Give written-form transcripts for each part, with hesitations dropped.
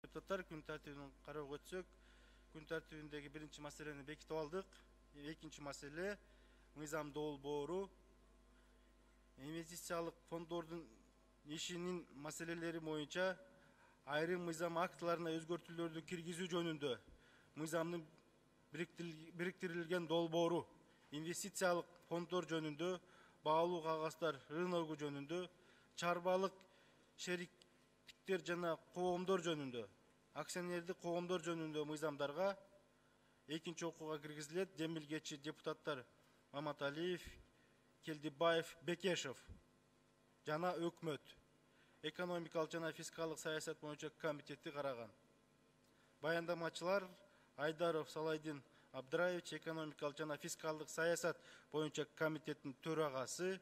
Депутаттар, күн тәртібін қарауға өтсек, күн тәртібіндегі бірінші мәселені бекітіп алдық. Екінші мәселе мыйзам долбоору, инвестициялық фондордун ишинин маселелери боюнча айрым мыйзам актыларына өзгөртүүлөрдү киргизүү жөнүндө мыйзамдын бириктирилген долбоору, инвестициялык фонддор жөнүндө, баалуу кагаздар рыногу жөнүндө, чарбалык шериктиктер жана коомдор жөнүндө, акционердик коомдор жөнүндө мыйзамдарга экинчи окууга киргизилет. Демилгечи депутаттар Маматалиев, Келдибаев, Бекешев жана өкмөт экономикалык жана фискалдык саясат боюнча комитети караган. Баяндамачылар Айдаров Салайдин Абдраевич, экономикалык жана фискалдык саясат боюнча комитеттин төрагасы.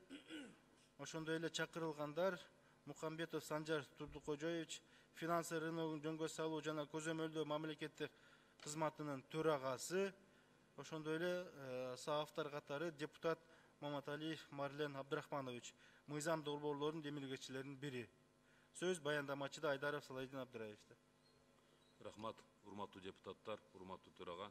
Ошондой эле чакырылгандар Мукамбетов Санжар Турдукожоевич, финансы рыногун жөнгө салуу жана көзөмөлдөө мамлекеттик кызматынын төрагасы. Ошондой эле саавтар катары депутат Маматалиев Марлен Абдрахманович, мыйзам долбоорлорунун демилгечилеринин бири. Сөз баяндамачыда Айдаров Салайдин Абдраевичте. Рахмат, урматтуу депутаттар, урматтуу төрага.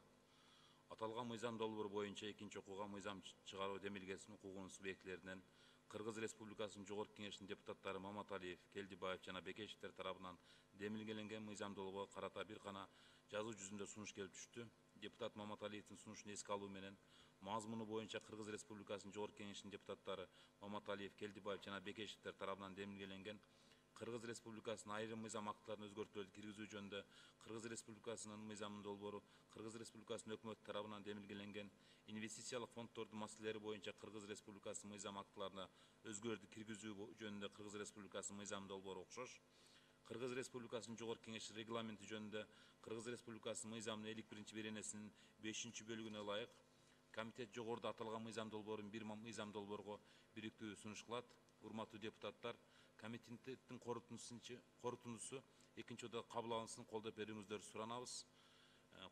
Аталган мыйзам долбоору боюнча экинчи окууга мыйзам чыгаруу демилгесинин укугунун субъектилеринен Кыргыз Республикасынын Жогорку Кеңешинин депутаттары Маматалиев, Келдибаев жана Бекешевтер тарабынан демилгеленген мыйзам долбоорго карата бир гана жазуу жүзүндө сунуш келип түштү. Депутат Маматалиевдин сунушун эске алуу менен мазмуну боюнча Кыргыз Республикасынын Жогорку Кеңешинин депутаттары Маматалиев, Келдибаев жана Бекешевтер тарабынан демилгеленген Кыргыз Республикасынын айрым мыйзам актыларына өзгөртүүлөрдү киргизүү жөнүндө Кыргыз Республикасынын мыйзамын долбоору, Кыргыз Республикасынын өкмөтү тарабынан демилгеленген инвестициялык фонддордун маселелери боюнча Кыргыз Республикасынын мыйзам актыларына өзгөртүүлөрдү киргизүү жөнүндө Кыргыз Республикасынын мыйзам долбоору окшош. Кыргыз Республикасынын Жогорку Кеңеши регламенти жөнүндө Кыргыз Республикасынын мыйзамынын 51 беренесинин 5 бөлүгүнө ылайык комитет жогоруда аталган мыйзам долбоорун бир мыйзам долбоорго бириктүү сунуш кылат. Урматтуу депутаттар, комитеттин корутундусу экинчи учурда кабыл алынсын, колдоп берүүңүздөрдү суранабыз.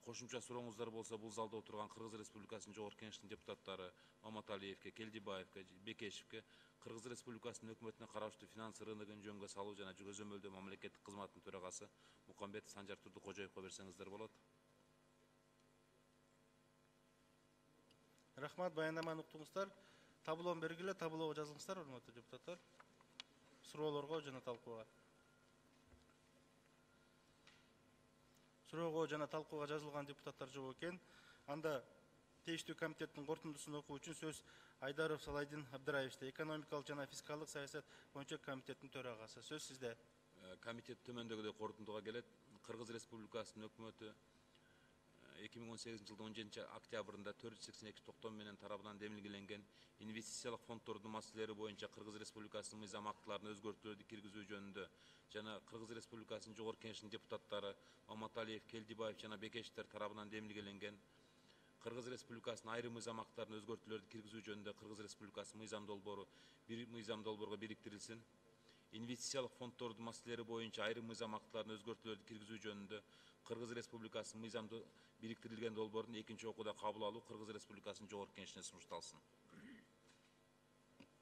Кошумча сурооңуздар болсо, бул залда отурган Кыргыз Республикасынын Жогорку Кеңешинин депутаттары Маматалиевке, Келдибаевке, Бекешевке Кыргыз Республикасынын өкмөтүнө караштуу финансы рыногун жөнгө салуу жана көзөмөлдөө мамлекеттик кызматтын төрагасы Мукамбетов Санжар Турдукожоевго берсеңиздер болот. Рахмат, баяндаманы уктуңуздар. Таблону бергиле, таблого жазылыңыздар, урматтуу депутаттар. Суроолорго жана талкууга. Суроого жана талкууга жазылган депутаттар жок экен. Анда тийиштүү комитеттин корутундусун окуу үчүн сөз Айдаров Салайдин Абдраевичте, экономикалык жана фискалдык саясат боюнча комитеттин төрагасы. Сөз сизде. Комитет төмөндөгүдөй корутундуга келет. Кыргыз Республикасынын өкмөтү 2018 жылдын 17 октябрында 482 менен тарабынан демилгеленген инвестициялык фонддордун маселелери боюнча Кыргыз Республикасынын мыйзам актыларына өзгөртүүлөрдү киргизүү жөнүндө жана Кыргыз Республикасынын Жогорку Кеңешинин депутаттары Маматалиев, Келдибаев жана Бекешевтер тарабынан демилгеленген Кыргыз Республикасынын айрым мыйзам актыларына өзгөртүүлөрдү киргизүү жөнүндө Кыргыз Республикасынын мыйзам долбоору бир мыйзам долбоорго бириктирилсин. Инвестициялык фонддордун маселелери боюнча айрым мыйзам актыларына өзгөртүүлөрдү киргизүү жөнүндө Кыргыз Республикасынын мыйзамды бириктирилген долбоорун экинчи окууда кабыл алуу Кыргыз Республикасынын Жогорку Кеңешине сунушталсын.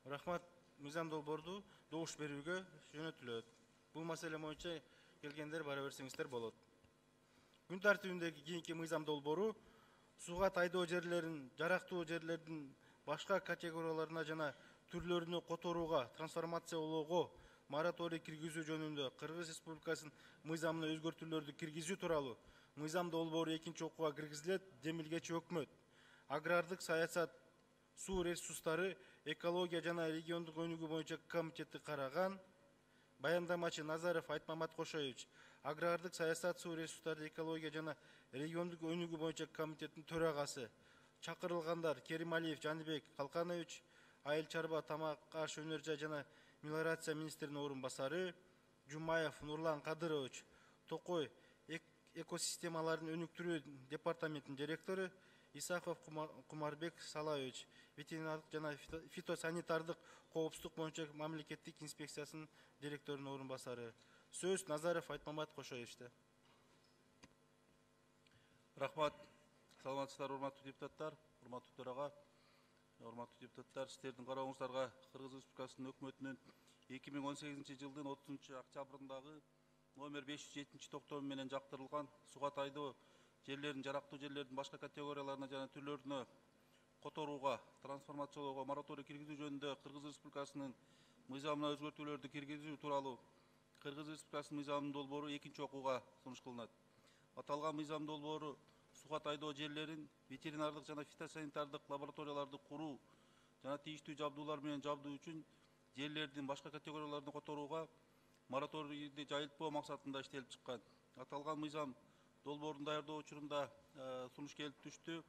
Рахмат, мыйзам долбоорду добуш берүүгө жөнөтүлөт. Бул маселе боюнча келгендер бара берсеңиздер болот. Күн тартибиндеги кийинки мыйзам долбоору сууга тайдоо жерлерин, жарактуу жерлердин башка категорияларына жана түрлөрүнө которууга, трансформациялоого мораторий киргизүү жөнүндө Кыргыз Республикасынын мыйзамына өзгөртүүлөрдү киргизүү тууралуу мыйзам долбоору экинчи окууга киргизилет. Демилгечи өкмөт агрардык саясат, суу ресурстары, экология жана региондук өнүгүү боюнча комитети караган. Баяндамачы Назаров Айтмамат Кошоевич, агрардык саясат, суу ресурстары, экология жана региондук өнүгүү боюнча комитеттин төрагасы. Чакырылгандар Керималиев Жаныбек Калканович, айыл чарба, тамак аш, өнөр жай жана мелиорация министринин орун басары, Жумаев Нурлан Кадырович, Токой экосистемаларын өнүктүрүү департаментинин директору, Исаков Кумарбек Салаевич, ветеринардык жана фитосанитардык коопсуздук боюнча мамлекеттик инспекциясынын директорунун орун басары. Сөз Назаров Айтмамат Кошоевичте. Рахмат. Саламатсыздар, урматтуу депутаттар, урматтуу төрага. Урматтуу депутаттар, сиздердин карооңуздарга Кыргыз Республикасынын өкмөтүнүн 2018 жылдын 30 октябрындагы номер 570 токтому менен жактырылган суга тайдоо жерлерин жарактуу жерлердин башка категорияларына жана түрлөрүнө которууга, трансформациялоого мораторий киргизүү жөнүндө Кыргыз Республикасынын мыйзамына өзгөртүүлөрдү киргизүү тууралуу Кыргыз Республикасынын мыйзамынын долбоору экинчи окууга сунуш кылынат. Аталган мыйзам долбоору суга тайдоо жерлерин ветеринардык жана фитосанитардык лабораторияларды куруу жана тийиштүү жабдуулар менен жабдуу үчүн жерлердин башка категорияларына которууга мораторийди жайылтпоо максатында иштелип чыккан. Аталган мыйзам долбоорун даярдоо учурунда сунуш келип түштү.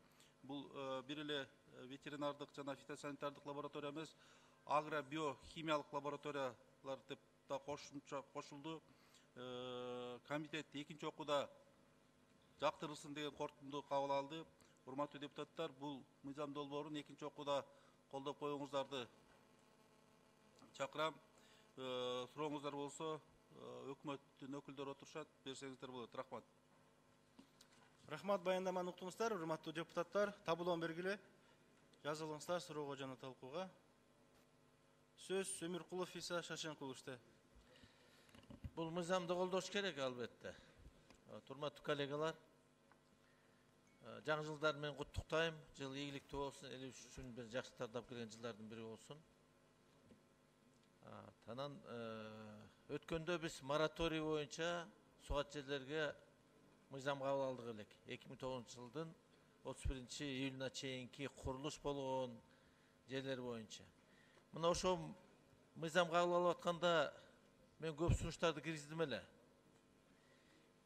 Бул бир эле ветеринардык жана фитосанитардык лаборатория эмес, агробиохимиялык лабораториялар деп да кошулду. Комитет экинчи окууда жактырылсын деген корутунду кабыл алды. Урматтуу депутаттар, бул мыйзам долбоорун экинчи окууда колдоп коюңуздарды чакырам. Сурооңуздар болсо, өкмөттүн өкүлдөрү отурушат, берсеңиздер болот. Рахмат. Рахмат, баяндаманы уктуңуздар. Урматтуу депутаттар, табылуун бергиле. Жазылыңыздар суроого жана талкууга. Сөз Өмүркулов Иса Шашенкуловте. Бул мыйзамды колдош керек албетте. Урматтуу коллегалар, жаңы жылдар менен куттуктайм. Жыл ийгиликтүү болсун, эл үчүн бир жакшы тартап келген жылдардын бири болсун. Танан өткөндө биз мораторий боюнча суга жерлерге мыйзам кабыл алдык элек. 2009 жылдын 31 июлуна чейинки курулуш болгон жерлер боюнча. Мына ошо мыйзам кабыл алып атканда мен көп сунуштарды киргиздим эле.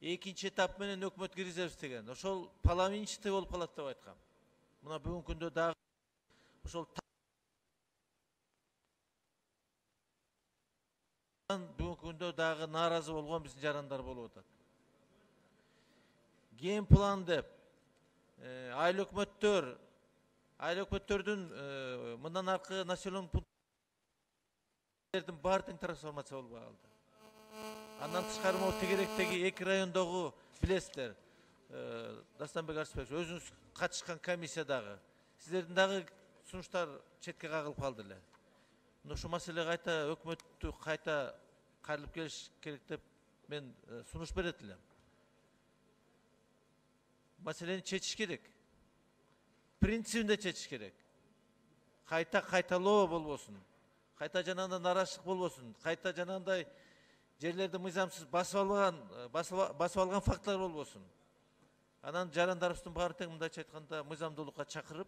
Экинчи этап менен өкмөт киргизебиз деген. Ошол половинчатый болуп калат деп айткам. Мына бүгүнкү күндө дагы ошол бүгүнкү күндө дагы нааразы болгон биздин жарандар болуп атат. Ген план деп айыл өкмөттөрдүн мындан аркы населенный пункттердин баары тең трансформация болуп калды. Андан тышкары могу тегеректеги 2 райондогу билесиздер, Дастанбек Арсбекович, өзүңүз катышкан комиссиядагы сиздердин дагы сунуштар четке кагылып калды эле. Ушул маселе кайта өкмөттү кайта кайрылып келиш керек деп мен сунуш берет элем. Маселени чечиш керек. Принцибинде чечиш керек. Кайталоо болбосун. Кайта жанагындай нараачылык болбосун. Кайта жанагындай жерлерди мыйзамсыз басып алган фактылар болбосун. Анан жарандарыбыздын баары тең мындайча айтканда мыйзамдуулукка чакырып,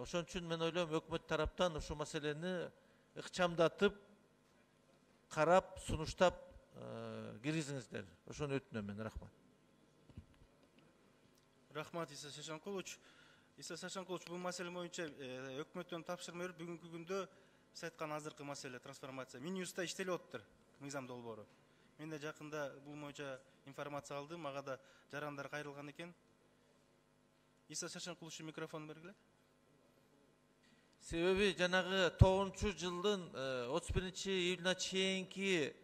ошон үчүн мен ойлойм өкмөт тараптан ушул маселени ыкчамдатып, карап, сунуштап киргизиңиздер. Ошону өтүнөм мен. Рахмат. Рахмат, Иса Шашенкулович. Иса Шашенкулович, бул маселе боюнча өкмөттөн тапшырма берип, бүгүнкү күндө сиз айткан азыркы маселе трансформация Минюста иштелип атыптыр, мыйзам долбоору. Мен да жакында бул боюнча информация алдым, мага да жарандар кайрылган экен. Иса Шашенкулович, микрофон бергиле. Себеби жанагы 9 жылдын 31 июлуна чейинки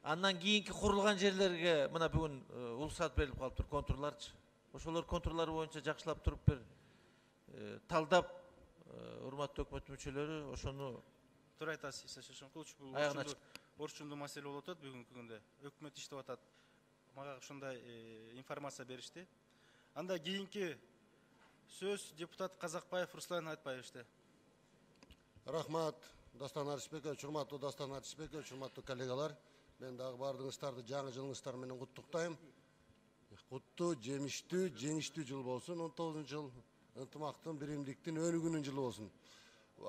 андан кийинки курулган жерлерге мына бүгүн уруксат берилип калыптыр, контурларчы. Ошолор контурлары боюнча жакшылап туруп бир талдап, урматтуу өкмөт мүчөлөрү ошону Туура айтасыз, Иса Шашенкулович, бул орчундуу маселе болуп атат бүгүнкү күндө. Өкмөт иштеп атат. Мага ошондой информация беришти. Анда кийинки сөз депутат Казакбаев Руслан Айтбаевичте. Рахмат, Дастан Арышбекович, урматтуу Дастан Арышбекович, урматтуу коллегалар. Мен дагы баардыгыңыздарды жаңы жылыңыздар менен куттуктайм. Куттуу, жемиштүү, жеңиштүү жыл болсун. 19 жыл ынтымактын, биримдиктин, өнүгүүнүн жылы болсун.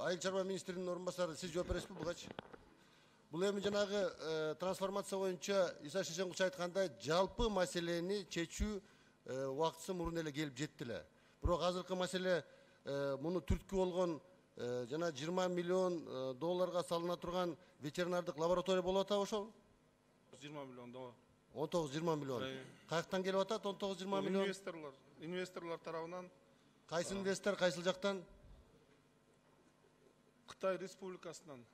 Айыл чарба министринин орун басары, сиз жооп бересизби бугачы? Бул эми жанагы трансформация боюнча Иса Шашенкулович айткандай жалпы маселени чечүү убактысы мурун эле келип жетти эле. Бирок азыркы маселе муну түрткү болгон жана 20 миллион долларга салына турган ветеринардык лаборатория болуп атабы ошол? 20 миллион доллар. 19-20 миллион. Каяктан келип атат 19-20 миллион? Инвесторлар тарабынан. Кайсы инвестор, кайсыл жактан? Кытай Республикасынан.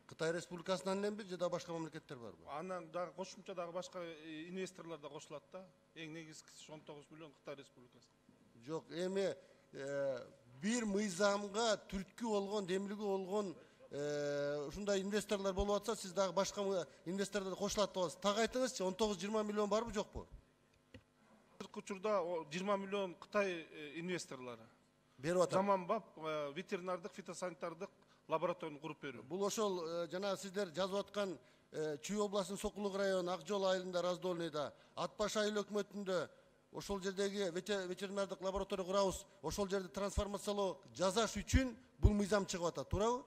Кытай Республикасынан эленби же да башка мамлекеттер барбы? Андан дагы кошумча дагы башка инвесторлар да кошулат да. Эң негизгиси 19 миллион Кытай Республикасы. Жок, эми бир мыйзамга түрткү болгон, демилгүү болгон ушундай инвесторлор болуп атса, сиз дагы башка инвесторлорду кошулат деп атасыз. Так айтыңызчы, 19-20 миллион барбы жокпу? Азыркы учурда 20 миллион Кытай инвесторлору Берип атат. заманбап ветеринардык фитосанитардык лабораторияны куруп берүү. Бул ошол жана сиздер жазып аткан Чүй областынын Сокулук району Ак Жол айылында Раздольныйда, Атбаш айыл өкмөтүндө ошол жердеги ветеринардык лаборатория курабыз, ошол жерди трансформациялоо жасаш үчүн бул мыйзам чыгып атат, туурабы?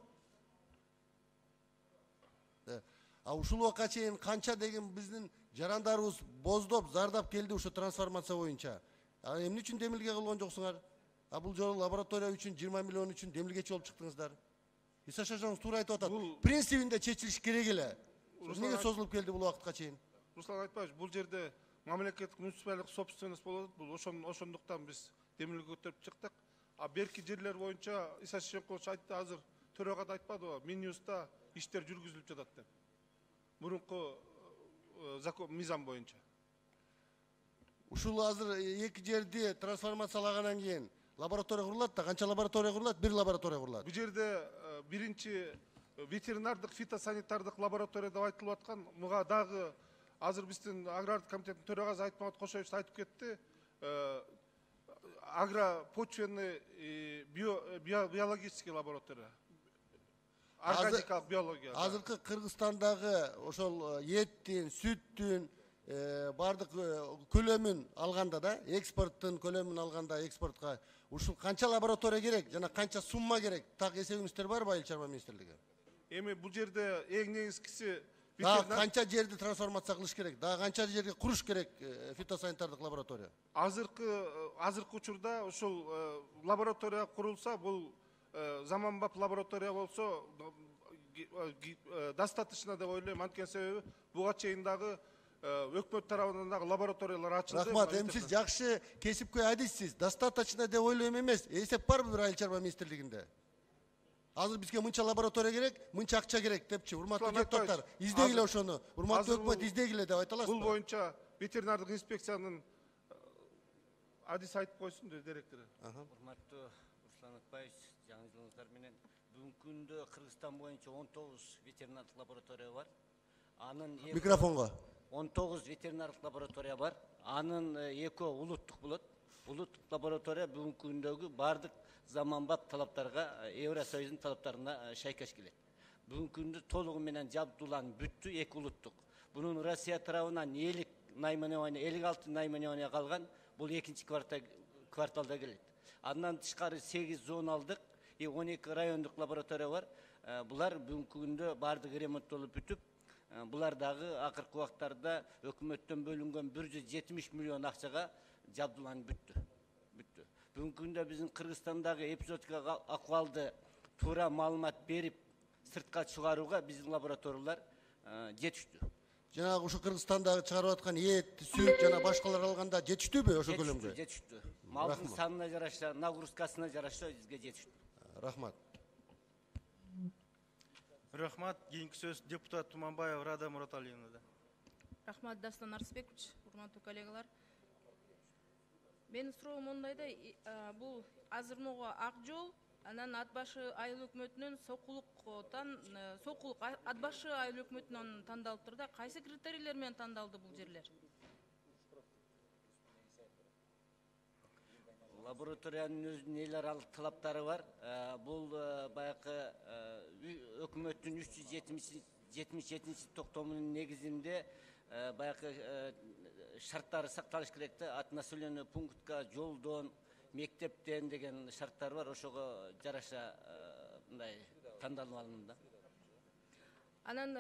А ушул убакка чейин канча деген биздин жарандарыбыз боздоп, зардап келди ушу трансформация боюнча. Эмне үчүн демилге кылган жоксуңар? А бул жолу лаборатория үчүн 20 миллион үчүн демилгечи болуп чыктыңыздар. Иса Шашаңыз туура айтып атат. Принцибинде чечилиш керек эле. Эмнеге созулуп келди бул убакытка чейин? Руслан Айтбаевич, бул жерде мамлекеттик муниципалдык собственность болот. Бул ошондуктан биз демилге көтөрүп чыктык. А берки жерлер боюнча Иса Шашенкович айтты, азыр төрага да айтпадыбы, Минюста иштер жүргүзүлүп жатат деп. Мурунку закон мыйзам боюнча. Ушул азыр эки жерди трансформациялагандан кийин лаборатория курулат да, канча лаборатория курулат? Бир лаборатория курулат. Бул жерде биринчи ветеринардык фитосанитардык лаборатория деп айтылып аткан, муга дагы азыр биздин агрардык комитеттин төрагасы Айтмамат Кошоевич айтып кетти. Агропочвенный биологический лаборатория. Органикалык биология. Азыркы Кыргызстандагы ошол еттин, сүттүн бардык көлөмүн алганда да, экспорттун көлөмүн алганда экспортко ушул канча лаборатория керек жана канча сумма керек? Так эсебиңиздер барбы Айыл чарба министрлиги? Эми бул жерде эң негизгиси Да канча жерди трансформация кылыш керек? Да канча жерге куруш керек фитосанитардык лаборатория? Азыркы учурда ушул лаборатория курулса, бул заманбап лаборатория болсо достаточно деп ойлойм. Анткени себеби буга чейин дагы өкмөт тарабынан дагы лабораториялар ачылды. Рахмат, эми сиз жакшы кесипкөй адиссиз. Достаточно деп ойлойм эмес. Эсеп барбы бир Айыл чарба министрлигинде? Азыр бизге мынча лаборатория керек, мынча акча керек депчи. Урматтуу депутаттар, издегиле ошону. Урматтуу өкмөт, издегиле деп айта аласызбы? Бул боюнча ветеринардык инспекциянын адис айтып койсун директору. Урматтуу Руслан Атбаевич, жаңы жылыңыздар менен бүгүнкү күндө Кыргызстан боюнча 19 ветеринардык лаборатория бар. Анын Микрофонго. 19 ветеринардык лаборатория бар. Анын 2 улуттук болот. Улуттук лаборатория бүгүнкү күндөгү бардык заманбап талаптарга, Евросоюздун талаптарына шайкеш келет. Бүгүнкү күндө толугу менен жабдууланып бүттү 2 улуттук. Бунун Россия тарабынан 56 наименование калган. Бул экинчи кварталда келет. Андан тышкары 8 зоналдык, 12 райондук лаборатория бар. Булар бүгүнкү күндө бардыгы ремонттолуп бүтүп, булар дагы акыркы убактарда өкмөттөн бөлүнгөн 170 миллион акчага жабдууланып бүттү. Бүгүнкү күндө биздин Кыргызстандагы эпизодика акыбалды туура маалымат берип, сыртка чыгарууга биздин лабораториялар жетиштүү. Жанагы ушу Кыргызстандагы чыгарып аткан эт, сүт жана башкалар алганда жетиштүүбү ошо көлөмгө? Жетиштүү. Малдын санына жараша, нагрузкасына жараша бизге жетиштүү. Рахмат. Рахмат. Кийинки сөз депутат Туманбаева Рада Мураталиевна. Рахмат, Дастан Арысбекович, урматтуу коллегалар. Менин суроом мондайда, бул азыр могу Ак Жол, анан Атбашы айыл өкмөтүнөн Сокулук Атбашы айыл өкмөтүнөн тандалып турда, кайсы критерийлер менен тандалды бул жерлер? Лабораториянын өзүнүн эл аралык талаптары бар. Бул баягы өкмөттүн 377 токтомунун негизинде баягы шарттары сакталыш керек да. От населенный пунктка жолдон, мектептен деген шарттар бар. Ошого жараша мындай тандалып алынды. Анан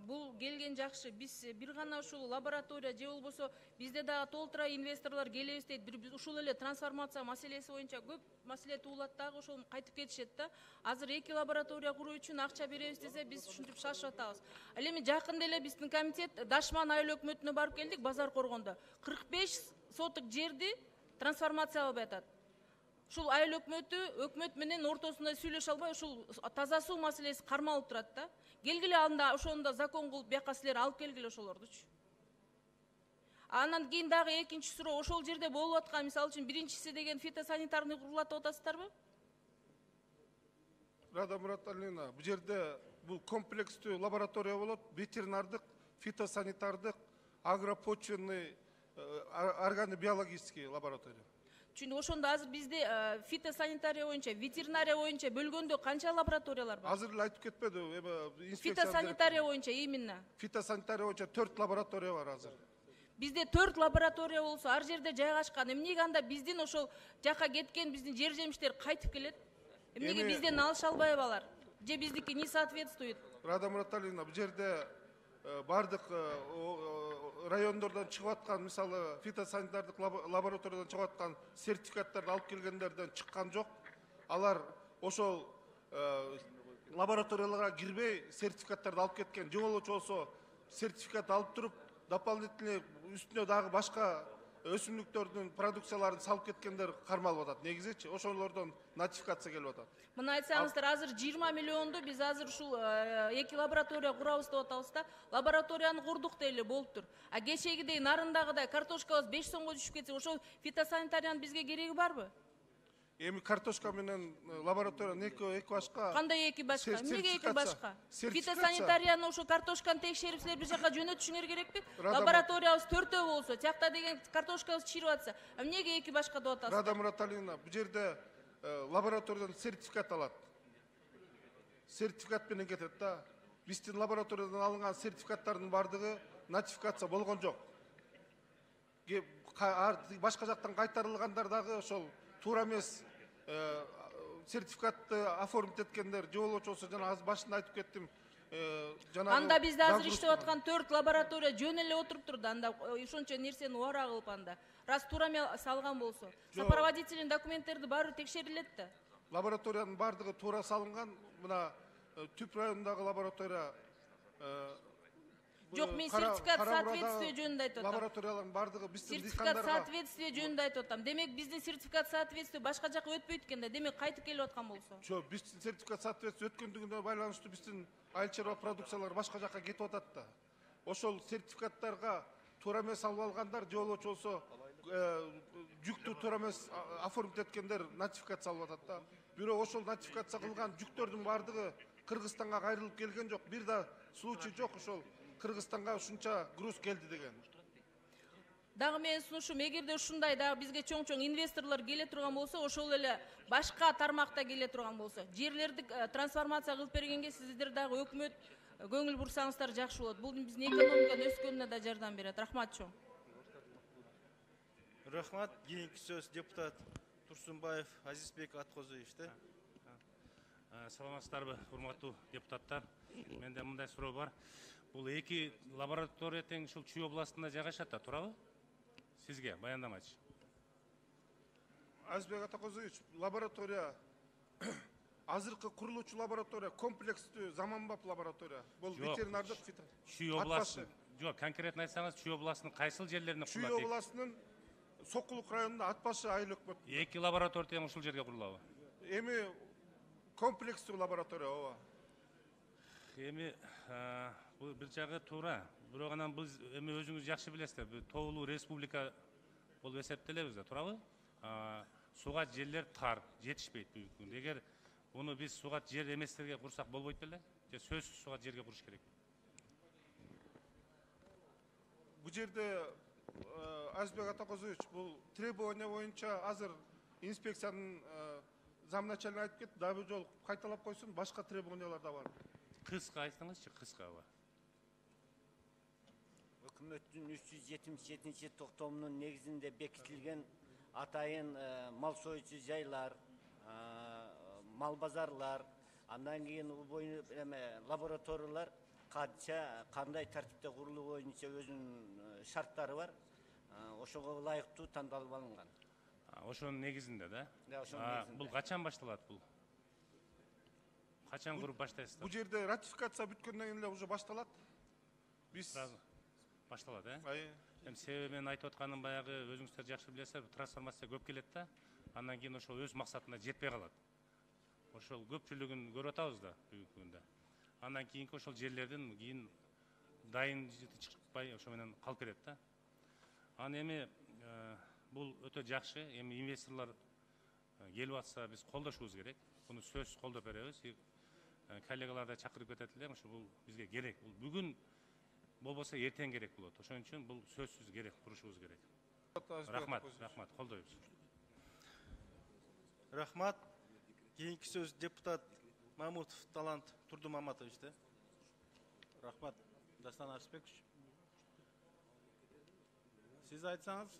бул келген жакшы. Биз бир гана ушул лаборатория же болбосо бизде дагы толтура инвесторлор келебиз дейт. Биз ушул эле трансформация маселеси боюнча көп маселе туулат дагы, ошол кайтып кетишет да. Азыр 2 лаборатория куруу үчүн акча беребиз десе, биз ушинтип шашып атабыз. Ал эми жакында эле биздин комитет Дашман айыл өкмөтүнө барып келдик, базар коргондо. 45 соток жерди трансформациялап атат. Ушул айыл өкмөт менен ортосунда сүйлөшө албай, ушул таза суу маселеси кармалып турат да. Келгиле анда ошондо закон кылып бияка силер алып келгиле ошолордучу. Анан кийин дагы экинчи суроо, ошол жерде болуп аткан, мисалы үчүн биринчиси деген фитосанитарный курулат деп атасыздарбы? Рада Мураталина, бұл жерде бұл комплекстүү лаборатория болот, ветеринардык, фитосанитардык, агропочвенный, органо-биологический лаборатория. Чүнү ошондо азыр бизде фитосанитария боюнча, ветеринария боюнча бөлгөндө канча лабораториялар бар? Азыр эле айтып кетпеди, Фитосанитария боюнча именно. Фитосанитария боюнча 4 лаборатория бар азыр. Бизде 4 лаборатория болсо, ар жерде жайгашкан. Эмнеге анда биздин ошол жака кеткен биздин жер жемиштер кайтып келет? Эмнеге бизден алыша албайбы алар? Же биздики не соответствует? Рада Мураталина, бұл жерде бардық райондордан чыгып аткан, мисалы фитосанитардык лабораториядан чыгып аткан сертификаттарды алып келгендерден чыккан жок. Алар ошол лабораторияларга кирбей сертификаттарды алып кеткен. Же болсо сертификат алып туруп дополнительный үстүнө дагы башка өсүмдүктөрдүн продукцияларын салып кеткендер кармалып атат. Негизичи ошолордон нотификация келип атат. Мына айтсаңыздар, азыр 20 миллионду биз азыр ушул 2 лаборатория курабыз деп атабыз да, лабораторияны курдук дейли болуптур. А кечегидей нарындагыдай картошкабыз 5 сомго түшүп кетсе, ошол фитосанитариянын бизге кереги барбы? Эми картошка менен лабораториянын эки башка. Кандай эки башка? Эмнеге эки башка? Фитосанитарияны ошо картошканы текшерип силер бир жака жөнөтүшүңөр керекпи? Лабораториябыз 4 болсо, тиякта деген картошкабыз чирip атса, эмнеге эки башка деп атасыз? Рада Мураталина, бул жерде лабораториядан сертификат алат. Сертификат менен кетет да. Биздин лабораториядан алынган сертификаттардын бардыгы нотификация болгон жок. Башка жактан кайтарылгандар дагы ошол туура эмес сертификатты оформить эткендер, же болбосо жана азыр башында айтып кеттим. Анда бизде азыр иштеп аткан 4 лаборатория жөн эле отуруптур да, анда ошончо нерсени убара кылып анда. Раз туура эмес салган болсо, сопроводительный документтерди баары текшерилет да. Лабораториянын бардыгы туура салынган. Мына Түп районундагы лаборатория Жок, мен сертификат соответствие жөнүндө айтып атам. Лабораториялардын бардыгы биздин сертификат соответствие жөнүндө айтып атам. Демек биздин сертификат соответствие башка жака өтпөйт экенде, демек кайтып келип аткан болсо. Жок, биздин сертификат соответствие өткөндүгүнө байланыштуу биздин айыл чарба продукциялар башка жака кетип атат да. Ошол сертификаттарга туура эмес алып алгандар, же болбосо жүктү туура эмес оформить эткендер нотификация алып атат да. Бирок ошол нотификация кылган жүктөрдүн бардыгы Кыргызстанга кайрылып келген жок. Бир да случай жок ошол Кыргызстанга ушунча груз келди деген. Дагы менин сунушум, эгерде ушундай дагы бизге чоң-чоң инвесторлор келе турган болсо, ошол эле башка тармакта келе турган болсо, жерлерди трансформация кылып бергенге сиздер дагы өкмөт көңүл бурсаңыздар жакшы болот. Бул биздин экономиканын өскөнүнө да жардам берет. Рахмат чоң. Рахмат. Кийинки сөз депутат Турсунбаев Азизбек Аткозуевич. Саламатсыздарбы, урматтуу депутаттар. Менде мындай суроо бар. Бул эки лаборатория тең ушул Чүй областында жайгашат да, туурабы? Сизге баяндамачы. Азизбек Аткозуевич, лаборатория азыркы курулуучу лаборатория комплекстүү заманбап лаборатория. Бул ветеринардык Чүй областы. Жок, конкретно айтсаңыз, Чүй областынын кайсыл жерлерине курулат? Чүй областынын Сокулук районунда Атбашы айыл өкмөт. Эки лаборатория тең ушул жерге курулабы? Эми комплекстүү лаборатория ооба. Эми бул бир жагы туура. Бирок анан биз эми өзүңүз жакшы билесиздер, бул тоолуу республика болуп эсептелебиз да, туурабы? Суга жерлер тар, жетишпейт бүгүнкү күндө. Эгер буну биз суга жер эместерге курсак болбойт беле? Же сөзсүз суга жерге куруш керек? Бул жерде Азизбек Аткозуевич, бул требование боюнча азыр инспекциянын замначальник айтып кетти, дагы бир жолу кайталап койсун, башка требованиялар да бар. Кыска айтсаңызчы, кыска бар. Өкмөттүн 377 токтомунун негизинде бекитилген атайын мал союучу жайлар, мал базарлар, андан кийин лабораториялар канча кандай тартипте курулуу боюнча өзүнүн шарттары бар. Ошого ылайыктуу тандалып алынган. Ошонун негизинде да? Да, ошонун негизинде. Бул качан башталат бул? Качан куруп баштайсыздар? Бул жерде ратификация бүткөндөн кийин эле уже башталат. Биз башталат, Эми себеби мен айтып атканым баягы өзүңүздөр жакшы билесиздер, трансформация көп келет да, андан кийин ошол өз максатына жетпей калат. Ошол көпчүлүгүн көрүп атабыз да бүгүнкү күндө. Андан кийинки ошол жерлерден кийин дайын чыкпай ошо менен калып кетет да. Аны эми бул өтө жакшы. Эми инвесторлор келип атса биз колдошубуз керек. Буну сөзсүз колдоп беребиз. Коллегалар да чакырып кетет элем, ушу бул бизге керек. Бул бүгүн болбосо эртең керек болот. Ошон үчүн бул сөзсүз керек, курушубуз керек. Рахмат, колдойбуз. Рахмат. Кийинки сөз депутат Мамутов Талант Турдумаматович. Рахмат, Дастан Арысбекович. Сиз айтсаңыз,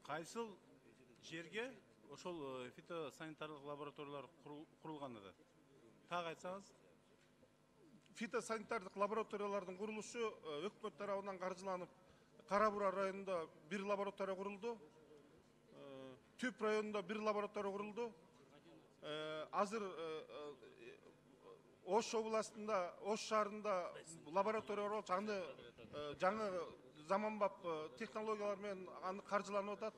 кайсыл жерге ошол фитосанитарлык лабораториялар курулган да? Так айтсаңыз. Фитосанитарлык лабораториялардын курулушу өкмөт тарабынан каржыланып, Кара Бура районунда бир лаборатория курулду. Түп районунда бир лаборатория курулду. Азыр Ош областында, Ош шаарында лаборатория бар, аны жаңы заманбап технологиялар менен аны каржыланып атат.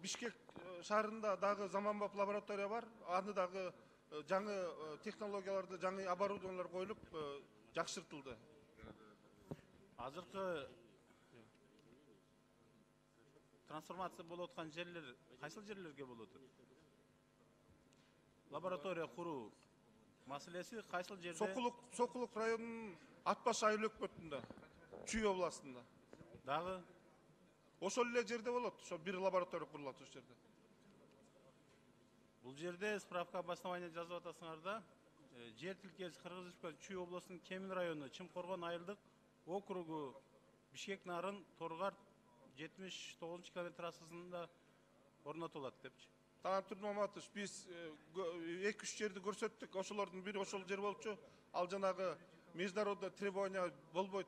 Бишкек шаарында дагы заманбап лаборатория бар, аны дагы жаңы технологияларды, жаңы оборудованиялар коюлуп жакшыртылды. Азыркы трансформация болуп аткан жерлер кайсыл жерлерге болот? Лаборатория куруу маселеси кайсыл жерде? Сокулук районунун Атбаш айыл өкмөтүндө, Чүй областында. Дагы ошол эле жерде болот, ошо бир лаборатория курулат ошол жерде. Бул жерде справка об основании жазып атасыңар да, жер тилкеси Кыргыз Республикасы Чүй областынын Кемин району, Чымкоргон айылдык округу, Бишкек нарын Торгар 79 километр трассасында орнотулат депчи. Талант Турдумаматович, биз 2-3 жерди көрсөттүк, ошолордун бири ошол жер болчу. Ал жанагы международный требования болбойт,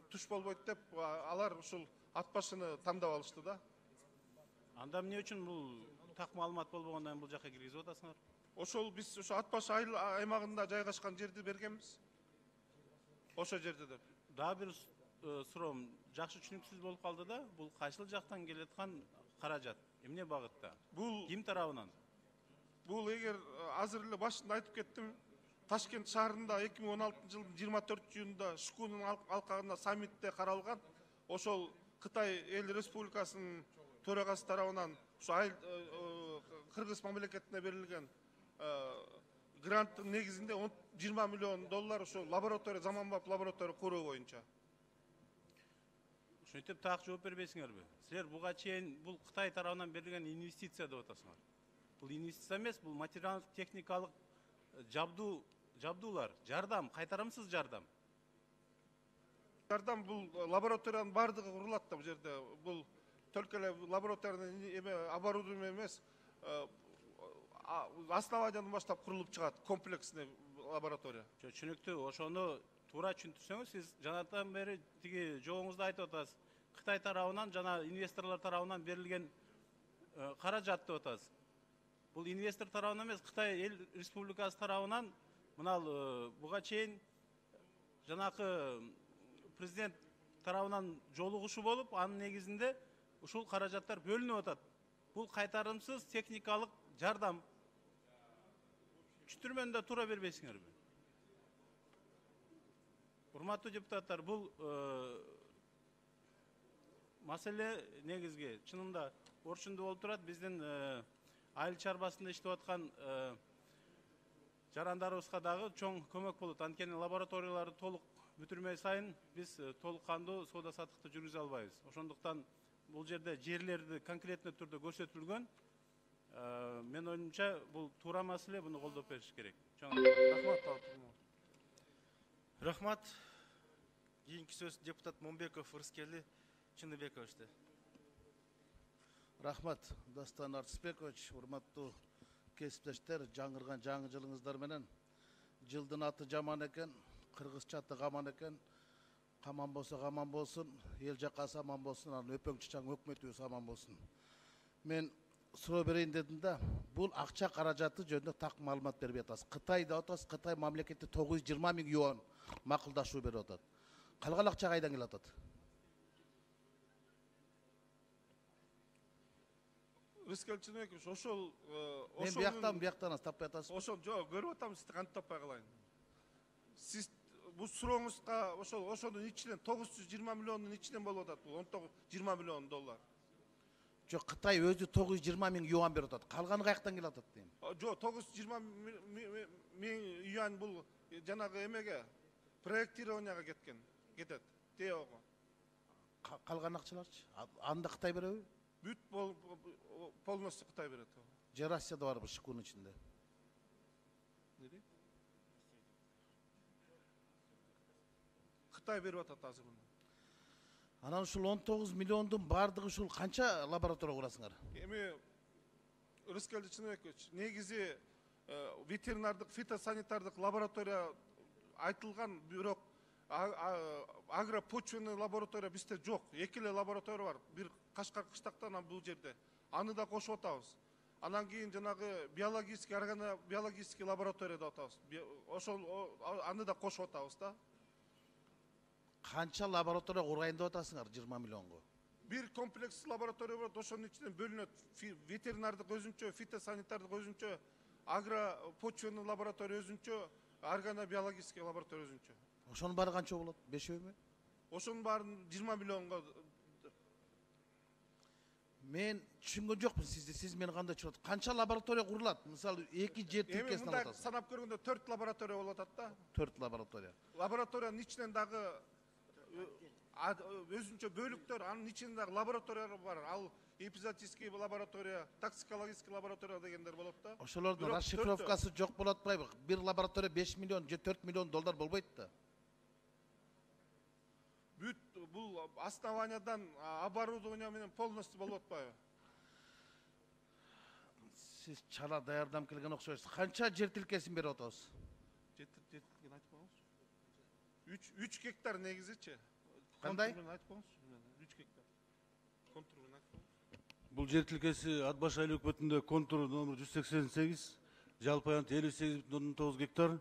туш болбойт деп, алар ушул Атбашыны тандап алышты да. Анда эмне үчүн бул так маалымат болбогондон кийин бул жака киргизип атасыңар? Ошол биз ошо Атбаш айыл аймагында жайгашкан жерди бергенбиз. Ошо жерде деп. Дагы бир суроом, жакшы түшүнүксүз болуп калды да, бул кайсыл жактан келаткан каражат? Эмне багытта? Бул ким тарабынан? Бул эгер азыр эле башында айтып кеттим, Ташкент шаарында 2016 жылдын 24 июнда Шкунун алкагында саммитте каралган, ошол Кытай эл республикасынын төрагасы тарабынан ушу Кыргыз мамлекетине берилген гранттын негизинде 20 миллион доллар ошол лаборатория, заманбап лаборатория куруу боюнча. Ушинтип так жооп бербейсиңерби? Силер буга чейин бул Кытай тарабынан берилген инвестиция деп атасыңар. Бул инвестиция эмес, бул материалдык техникалык жабдуулар, жардам, кайтарымсыз жардам. Жардам бул лабораториянын бардыгы курулат да бул жерде. Бул только эле лабораториянын оборудование эмес, основаниядан баштап курулуп чыгат комплексный лаборатория. Түшүнүктүү, ошону туура түшүнтүрсөңүз, сиз жанатан бери тиги жоңуңузда айтып атасыз. Кытай тарабынан жана инвесторлор тарабынан берилген каражат деп атасыз. Бул инвестор тарабынан эмес, Кытай эл республикасы тарабынан мынал буга чейин жанакы президент тарабынан жолугушу болуп, анын негизинде ушул каражаттар бөлүнүп атат. Бул кайтарымсыз техникалык жардам. Түшүндүрмөндө туура бербейсиңерби? Урматтуу депутаттар, бул маселе негизги чынында орчунду болуп турат. Биздин айыл чарбасында иштеп аткан жарандарыбызга дагы чоң көмөк болот. Анткени лабораторияларды толук бүтүрмөй сайын биз толук кандуу соода саттыкты жүргүзө албайбыз. Ошондуктан бул жерде жерлерди конкретный түрдө көрсөтүлгөн. Мен оюмча бул туура маселе, буну колдоп бериш керек. Рахмат. Рахмат. Кийинки сөз депутат Момбеков Рыскели Чыныбековичте. Рахмат, Дастан Арысбекович, урматтуу кесиптештер, жаңырган жаңы жылыңыздар менен. Жылдын аты жаман экен, кыргызча аты каман экен. Каман болсо каман болсун, эл жакасы аман болсун, анын өпөң чычаң өкмөтүбүз аман болсун. Мен суроо берейин дедим да, бул акча каражаты жөнүндө так маалымат бербей атасыз. Кытай деп атасыз, Кытай мамлекетте 920 миң юан макулдашуу берип атат. Калган акча кайдан келип атат? Рыскел Чыныбекович, ошол мен бияктан таппай атасыз. Ошол жок, көрүп атам, сизди кантип таппай калайын. Сиз бул сурооңузга ошонун ичинен 920 миллиондун ичинен болуп атат. Бул 20 миллион доллар. Жоқ, Қытай өзі 920 мың юан беріп атады. Қалғаны қаяқтан келіп атады деймін. Жоқ, 920 мың юан бұл жаңағы емеге проектированияға кетеді. Теоға. Қалған ақшаларшы? Анда Қытай береді? Бүт полностью Қытай береді. Жер Россияда бар бұл шықуының ішінде. Қытай беріп атады азыр бұны. Анан ушул 19 миллиондун бардыгы ушул канча лаборатория курасыңар? Эми Рыскелди Чыныбекович, негизи ветеринардык, фитосанитардык лаборатория айтылган, бирок агропочвенный лаборатория бизде жок. Эки эле лаборатория бар. Бир Кашкар кыштактан бул жерде. Аны да кошуп атабыз. Анан кийин жанагы биологический, органо-биологический лаборатория деп атабыз. Ошол аны да кошуп атабыз да. Канча лаборатория курайын деп атасыңар 20 миллионго? Бир комплекс лаборатория бар, ошонун ичинен бөлүнөт. Ветеринардык өзүнчө, фитосанитардык өзүнчө, агропочвенный лаборатория өзүнчө, органо-биологический лаборатория өзүнчө. Ошонун баары канча болот? 5-өө? Ошонун баарын 20 миллионго. Мен түшүнгөн жокмун сизди. Сиз мени кандай түшүнөт? Канча лаборатория курулат? Мисалы, эки жер тилкесин алып атасыз. Санап көргөндө 4 лаборатория болот атат да. 4 лаборатория. Лабораториянын ичинен дагы өзүнчө бөлүктөр, анын ичинде дагы лабораториялар бар. Ал эпизотический лаборатория, токсикологический лаборатория дегендер болот да. Ошолордун расшифровкасы жок болот атпайбы? Бир лаборатория 5 миллион же 4 миллион доллар болбойт да. Бүт бул основаниядан оборудование менен полностью болуп атпайбы? Сиз чала даярдам келген окшойсуз. Канча жер тилкесин берип атабыз? Жер тилкесин айтып коюңуз. 3 гектар негизичи. Кандай? 3 гектар. Контур менен айтып коюңуз. Бул жер тилкеси Ат баш айлык өкмөтүндө контур номер 188, жалпы аянты 58,9 гектар.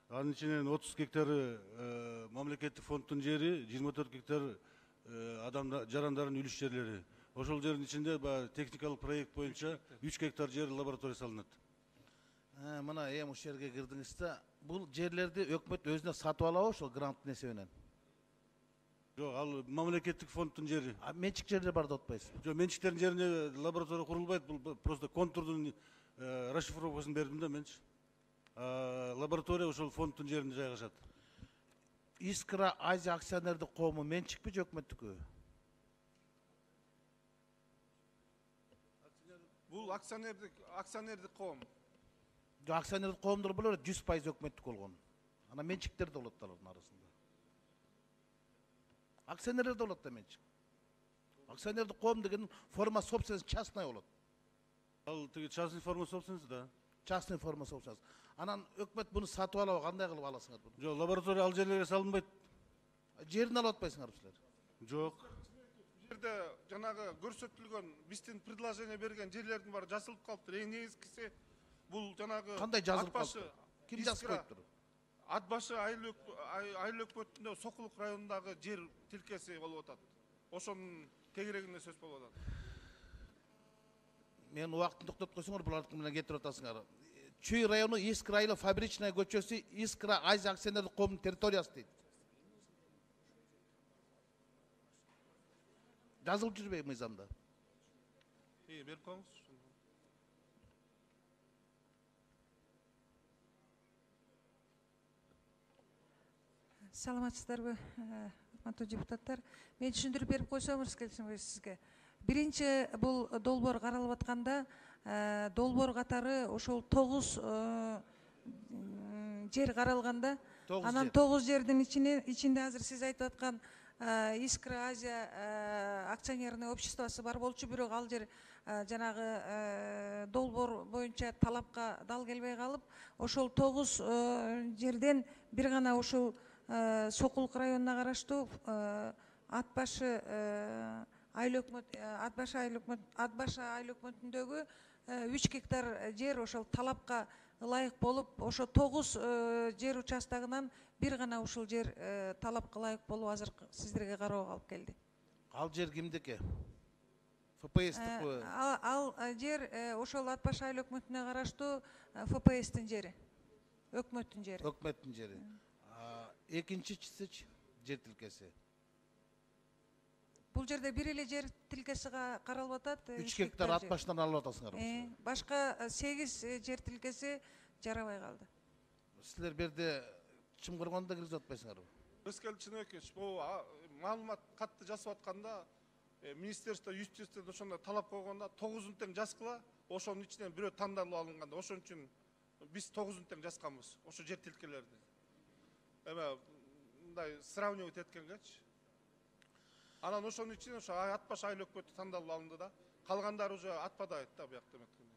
Анын ичинен 30 гектары мамлекеттик фонддун жери, 24 гектар жарандардын үлүш жерлери. Ошол жердин ичинде техникалык проект боюнча 3 гектар жер лаборатория салынат. Мына ушул жерге кирдиңиз да, бул жерлерди өкмөт өзүнө сатып алабы ошол гранттын эсебинен? Жок, ал мамлекеттик фонддун жери. Менчик жерлер бар деп атпайсыз? Жок, менчиктердин жерине лаборатория курулбайт, бул просто контурдун расшифровкасын бердим да менчи. Лаборатория ошол фонддун жеринде жайгашат. Искра Азия акционердик коому менчикпи же өкмөттүкү? Бул акционердик коом. Жок, акционердик коомдор болор 100% өкмөттүк болгон. Ана менчиктер да болот алардын арасында. Акционерлер да болот да менчик. Акционердик коом деген форма собственности частная болот. Ал частный форма собственности, да. Частный форма собственности. Анан өкмөт буну сатып алабы, кандай кылып аласыңар буну? Жок, лаборатория ал жерлерге салынбайт. Жерин алып атпайсыңар силер? Жок. Жерде жанагы көрсөтүлгөн биздин предложение берген жерлердин баары жазылып калыптыр. Эң негизгиси бул жанагы кандай жазылып калыптыр? Ким жазып коюптур? Ат башы айыл өкмөтүндө Сокулук районундагы жер тилкеси болуп атат. Ошонун тегерегинде сөз болуп атат. Мен убактын токтоп койсоңор буларды менен кетирип атасыңар. Чүй району Искра айылы фабричная көчөсү Искра Азия акционерлик коомунун территориясы дейт. Жазылып жүрбөйбү мыйзамда? Берип коюңуз. Саламатсыздарбы, урматтуу депутаттар. Мен түшүндүрүп берип койсом, Рыскелди сизге. Биринчи бул долбоор каралып атканда, долбоор катары ошол 9 жер каралганда, анан 9 жердин ичинде азыр сиз айтып аткан Искра Азия акционерный обществосы бар болчу, бирок ал жер жанагы долбоор боюнча талапка дал келбей калып, ошол 9 жерден бир гана ушул Сокулук районуна караштуу Ат башы айыл өкмөтүндөгү 3 гектар жер ошол талапка ылайык болуп, ошо 9 жер участогунан бир гана ушул жер талапка ылайык болуп азыр сиздерге кароого алып келди. Ал жер кимдики? ФПСтикпи? Ал жер ошол Ат башы айыл өкмөтүнө караштуу ФПСтин жери. Өкмөттүн жери. Өкмөттүн жери. Экинчичи жер тилкеси. Бул жерде бир эле жер тилкеси каралып атат. 3 гектар ат башынан алып атасыңар. Башка 8 жер тилкеси жарабай калды. Силер берде чымгыргонду да киргизип атпайсыңарбы? Өскел Чынөкеч, бул маалымат катты жасап атканда министерство юстициядан ошондой талап койгондо 9 тең жазгыла, ошонун ичинен бирөө тандалып алынганда, ошон үчүн биз 9 тең жазганбыз, ошо жер тилкелерди. Эме мындай сравнивать эткенгечи. Анан ошонун ичинен ошо ат баш айыл өкмөтү тандалып алынды да, калгандары уже атпадайт да буякта эметкенде.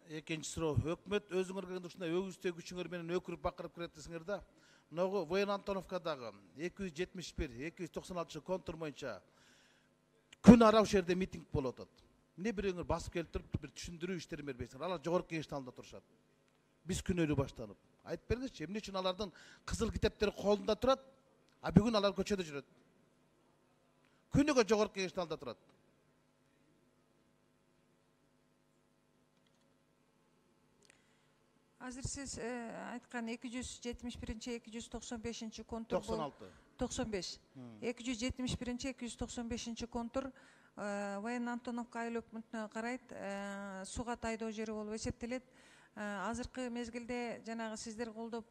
Экинчи суроо, өкмөт өзүңөр келгенде ушундай өгүздөө күчүңөр менен өкүрүп бакырып кирет десиңер да. Мынагу Воен Антоновкадагы 271-296 контур боюнча күн ара ушул жерде митинг болуп атат. Эмне бирөөңөр басып келип туруп бир түшүндүрүү иштерин бербейсиңер? Алар жогорку кеңештин алдында турушат. Биз күнөөлүү баштанып. Айтып бериңизчи, эмне үчүн алардын кызыл китептери колунда турат, а бүгүн алар көчөдө жүрөт? Күнүгө жогорку кеңештин алдында турат. Азыр сиз айткан 271-295 контур 96. 95. 271-295 контур Воен Антоновка айыл өкмөтүнө карайт, сууга тайдоо жери болуп эсептелет. Азыркы мезгилде жанагы сиздер колдоп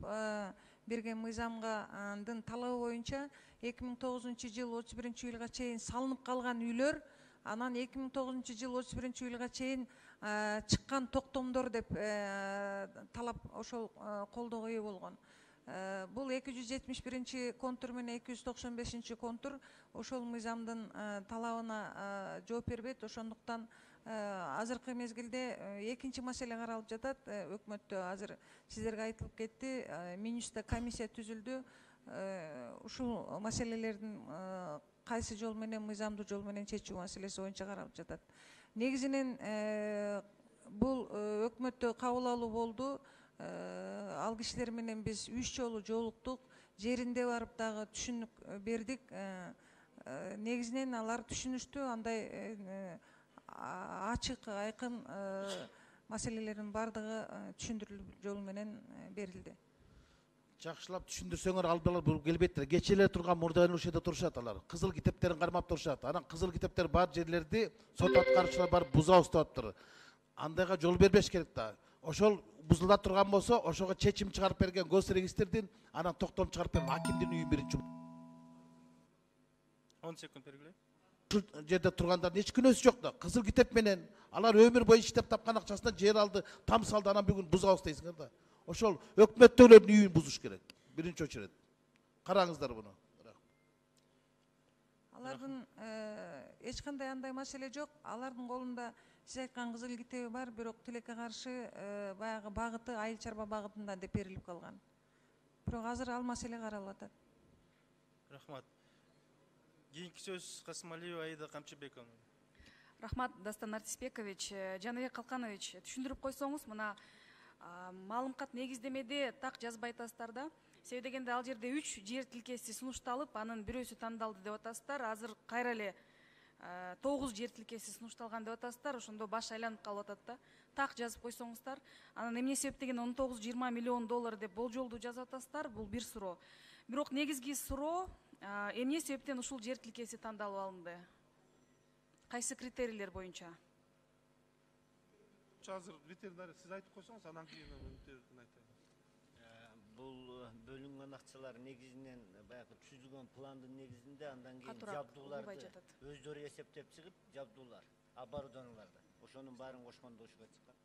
берген мыйзамдын талабы боюнча 2009-жыл 31-ыйылга чейин салынып калган үйлөр, анан 2009-жыл 31-ыйылга чейин чыккан токтомдор деп талап ошол колдоого ээ болгон. Бул 271 контур менен 295 контур ошол мыйзамдын талабына жооп бербейт. Ошондуктан азыркы мезгилде экинчи маселе каралып жатат. Өкмөттө азыр сиздерге айтылып кетти, Минюстта комиссия түзүлдү. Ушул маселелердин кайсы жол менен, мыйзамдуу жол менен чечүү маселеси боюнча каралып жатат. Негизинен бул өкмөттө кабыл алуу болду. Ал кишилер менен биз 3 жолу жолуктук, жеринде барып дагы түшүнүк бердик. Негизинен алар түшүнүштү, андай ачык, айкын маселелердин бардыгы түшүндүрүлүү жол менен берилди. Жакшылап түшүндүрсөңөр албалар бул келбейт. Кечелер турган мурдайын ушеде турушат алар. Кызыл китептерин кармап турушат. Анан кызыл китептер бар жерлерди сот аткаруучулар барып буза уктаптыр. Андайга жол бербеш керек да. Ошол бузула турган болсо, ошого чечим чыгарып берген госрегистрдин, анан токтом чыгарып берген акимдин үйүн биринчи. 10 секунд бергиле. Ушул жерде тургандардын эч күнөөсү жок да. Кызыл китеп менен алар өмүр бою иштеп тапкан акчасынан жер алды, там салды, анан бүгүн бузабыз дейсиңер да. Ошол өкмөттөгүлөрдүн үйүн бузуш керек. Биринчи очередь. Караңыздар буну. Алардын эч кандай андай маселе жок. Алардын колунда сиз айткан кызыл китеби бар, бирок тилекке каршы баягы багыты айыл чарба багытында деп берилип калган. Бирок азыр ал маселе каралып атат. Рахмат. Кийинки сөз Касымалиева Аида Камчыбековна. Рахмат, Дастан Артисбекович. Жаныбек Калканович, түшүндүрүп койсоңуз, мына маалымкат негиздемеде так жазбай атасыздар да. Себеби дегенде ал жерде 3 жер тилкеси сунушталып, анын бирөөсү тандалды деп атасыздар. Азыр кайра эле 9 жер тилкеси сунушталган деп атасыздар. Ошондо баш айланып калып атат да. Так жазып койсоңуздар. Анан эмне себептен 19-20 миллион доллар деп болжолду жазып атасыздар. Бул бир суроо. Бирок негизги суроо, эмне себептен ушул жер тилкеси тандалып алынды? Кайсы критерийлер боюнча? Азыр ветеринария сиз айтып койсоңуз, анан кийин айтайын. Бул бөлүнгөн акчалар негизинен баягы түзүлгөн пландын негизинде, андан кийин жабдууларды өздөрү эсептеп чыгып, жабдуулар, оборудованияларды. Ошонун баарын кошкондо ушуга чыккан.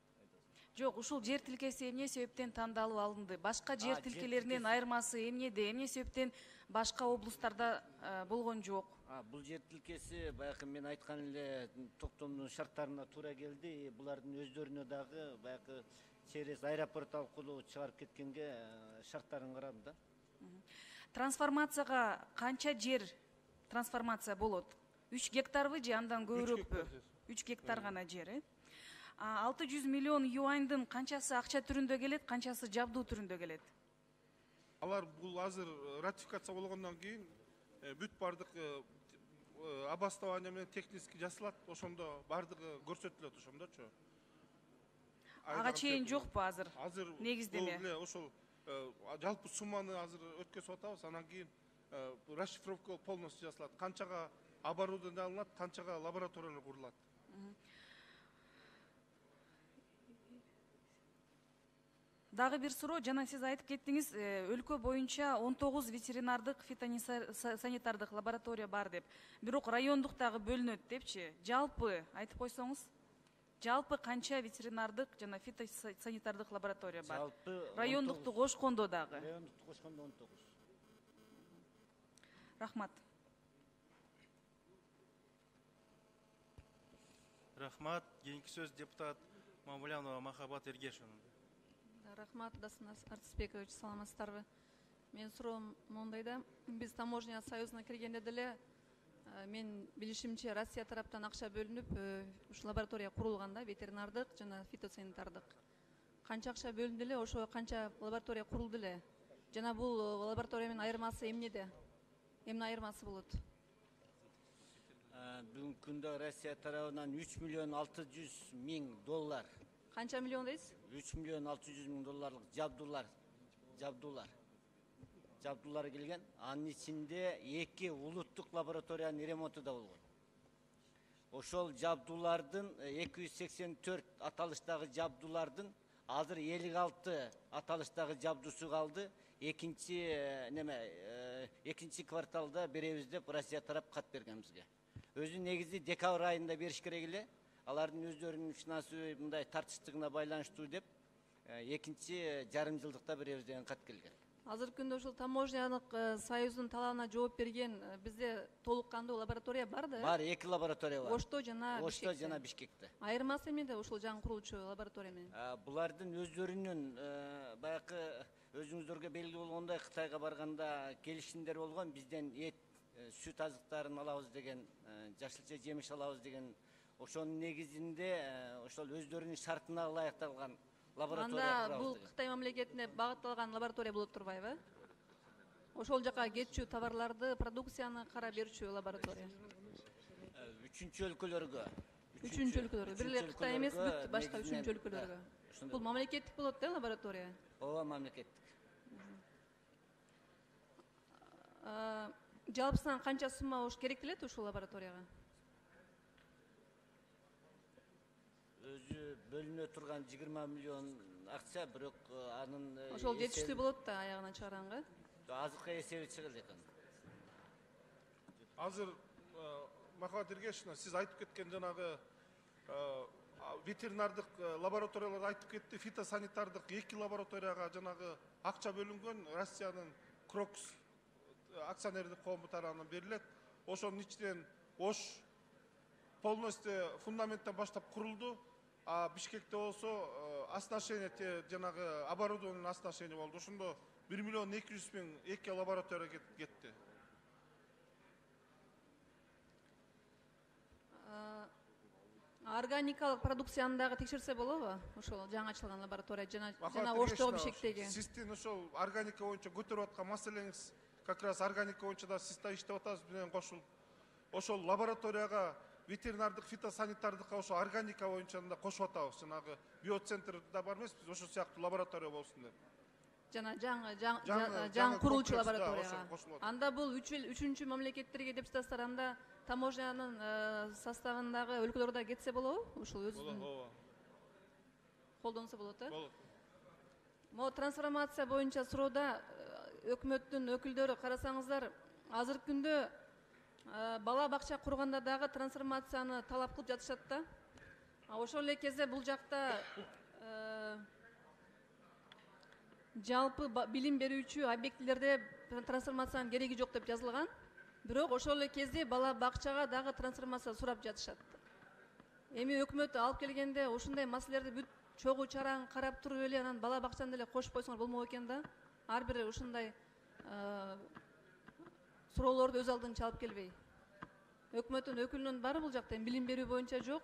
Жок, ушул жер тилкеси эмне себептен тандалып алынды? Башка жер тилкелеринен айырмасы эмнеде? Эмне себептен башка облустарда болгон жок? Бул жер тилкеси баягы мен айткан эле токтомдун шарттарына туура келди. Булардын өздөрүнө дагы баягы через аэропорт аркылуу чыгарып кеткенге шарттарын карадым да. Трансформацияга канча жер трансформация болот? 3 гектарбы же андан көбүрөөкпү? 3 гектар гана жер. 600 миллион юаньдын канчасы акча түрүндө келет, канчасы жабдуу түрүндө келет? Алар бул азыр ратификация болгондон кийин бүт бардык обоснование менен технически жасалат, ошондо бардыгы көрсөтүлөт ошондочу. Ага чейин жокпу азыр? Азыр негиздеме. Ошол жалпы сумманы азыр өткөзүп атабыз, анан кийин расшифровка полностью жасалат. Канчага оборудование алынат, канчага лабораториялар курулат. Дагы бир суроо, жана сиз айтып кеттиңиз, өлкө боюнча 19 ветеринардык фитосанитардык лаборатория бар деп. Бирок райондук дагы бөлүнөт депчи. Жалпы айтып койсоңуз, жалпы канча ветеринардык жана фитосанитардык лаборатория бар? Райондукту кошкондо дагы. Райондукту кошкондо 19. Рахмат. Рахмат. Кийинки сөз депутат Мамулянова Махабат Эргешевна. Рахмат, Дастан Артисбекович, саламатсыздарбы. Мен суроом мондайда, биз таможня союзуна киргенде деле мен билишимче Россия тараптан акча бөлүнүп, ушу лаборатория курулганда, ветеринардык жана фитосанитардык. Канча акча бөлүндү эле, ошо канча лаборатория курулду эле. Жана бул лаборатория менен айырмасы эмнеде? Эмне айырмасы болот? Бүгүнкү күндө Россия тарабынан 3 миллион 600 миң доллар. Канча миллион дейсиз? 3 миллион 600 миң долларлык жабдуулар келген. Анын ичинде 2 улуттук лабораториянын ремонту да болгон. Ошол жабдуулардын 284 аталыштагы жабдуулардын азыр 56 аталыштагы жабдуусу калды. Экинчи кварталда беребиз деп Россия тарап кат берген бизге. Өзү негизи декабрь айында бериш керек эле. Алардын өздөрүнүн финансовый мындай тартыштыгына байланыштуу деп экинчи жарым жылдыкта беребиз деген кат келген. Азыркы күндө ушул таможнянык союздун талабына жооп берген бизде толук кандуу лаборатория бар да? Бар, 2 лаборатория бар. Ошто жана Бишкекте. Ошто жана Бишкекте. Айырмасы эмнеде ушул жаңы курулчу лаборатория менен? Булардын өздөрүнүн баягы өзүңүздөргө белгилүү болгондой Кытайга барганда келишимдер болгон, бизден эт, сүт азыктарын алабыз деген, жашылча жемиш алабыз деген. Ошонун негизинде ошол өздөрүнүн шартына ылайыкталган лаборатория курабыз. Анда бул Кытай мамлекетине багытталган лаборатория болуп турбайбы? Ошол жака кетчү товарларды, продукцияны карап берчү лаборатория. Үчүнчү өлкөлөргө. Үчүнчү өлкөлөргө. Бир эле Кытай эмес, бүт башка үчүнчү өлкөлөргө. Бул мамлекеттик болот да лаборатория? Ооба, мамлекеттик. Жалпысынан канча сумма керектелет ушул лабораторияга? Өзү бөлүнө турган 20 миллион акча, бирок анын ошол жетиштүү болот да аягына чыгаранга? Азыркы эсеби чыгат экен. Азыр Махабат Эргешевна, сиз айтып кеткен жанагы ветеринардык лабораторияларды айтып кетти, фитосанитардык 2 лабораторияга жанагы акча бөлүнгөн Россиянын Крокс акционердик коому тарабынан берилет. Ошонун ичинен Ош полностью фундаменттен баштап курулду. А Бишкекте болсо оснащение жанагы оборудованиянын оснащение болду. Ошондо 1 миллион 200 миң 2 лаборатория кетти. Органикалык продукцияны дагы текшерсе болобу? Ошол жаңы ачылган лаборатория жана Оштогу Бишкектеги. Сиздин ошол органика боюнча көтөрүп аткан маселеңиз как раз органика боюнча да сиз да иштеп атасыз менен кошулуп. Ошол лабораторияга ветеринардык фитосанитардыкка ошо органика боюнча да кошуп атабыз. Жанагы биоцентр да бар эмеспиз, ошол сыяктуу лаборатория болсун деп. Жана жаңы курулчу лабораторияга. Анда бул үчүнчү мамлекеттерге деп жатасыздар, анда таможнянын составындагы өлкөлөрдө кетсе болобу? Ушул өзүнүн колдонсо болот, э? Болот. Могу трансформация боюнча суроодо өкмөттүн өкүлдөрү карасаңыздар, азыркы күндө бала бакча курганда дагы трансформацияны талап кылып жатышат да. Ошол эле кезде бул жакта жалпы билим берүүчү объектилерде трансформациянын кереги жок деп жазылган. Бирок ошол эле кезде бала бакчага дагы трансформация сурап жатышат. Эми өкмөт алып келгенде ушундай маселелерди бүт чогуу чараң карап туруп эле анан бала бакчаны деле кошуп койсоңор болмок экен да. Ар бир ушундай суроолорду өз алдынча алып келбей. Өкмөттүн өкүлүнүн бары бул жакта билим берүү боюнча жок.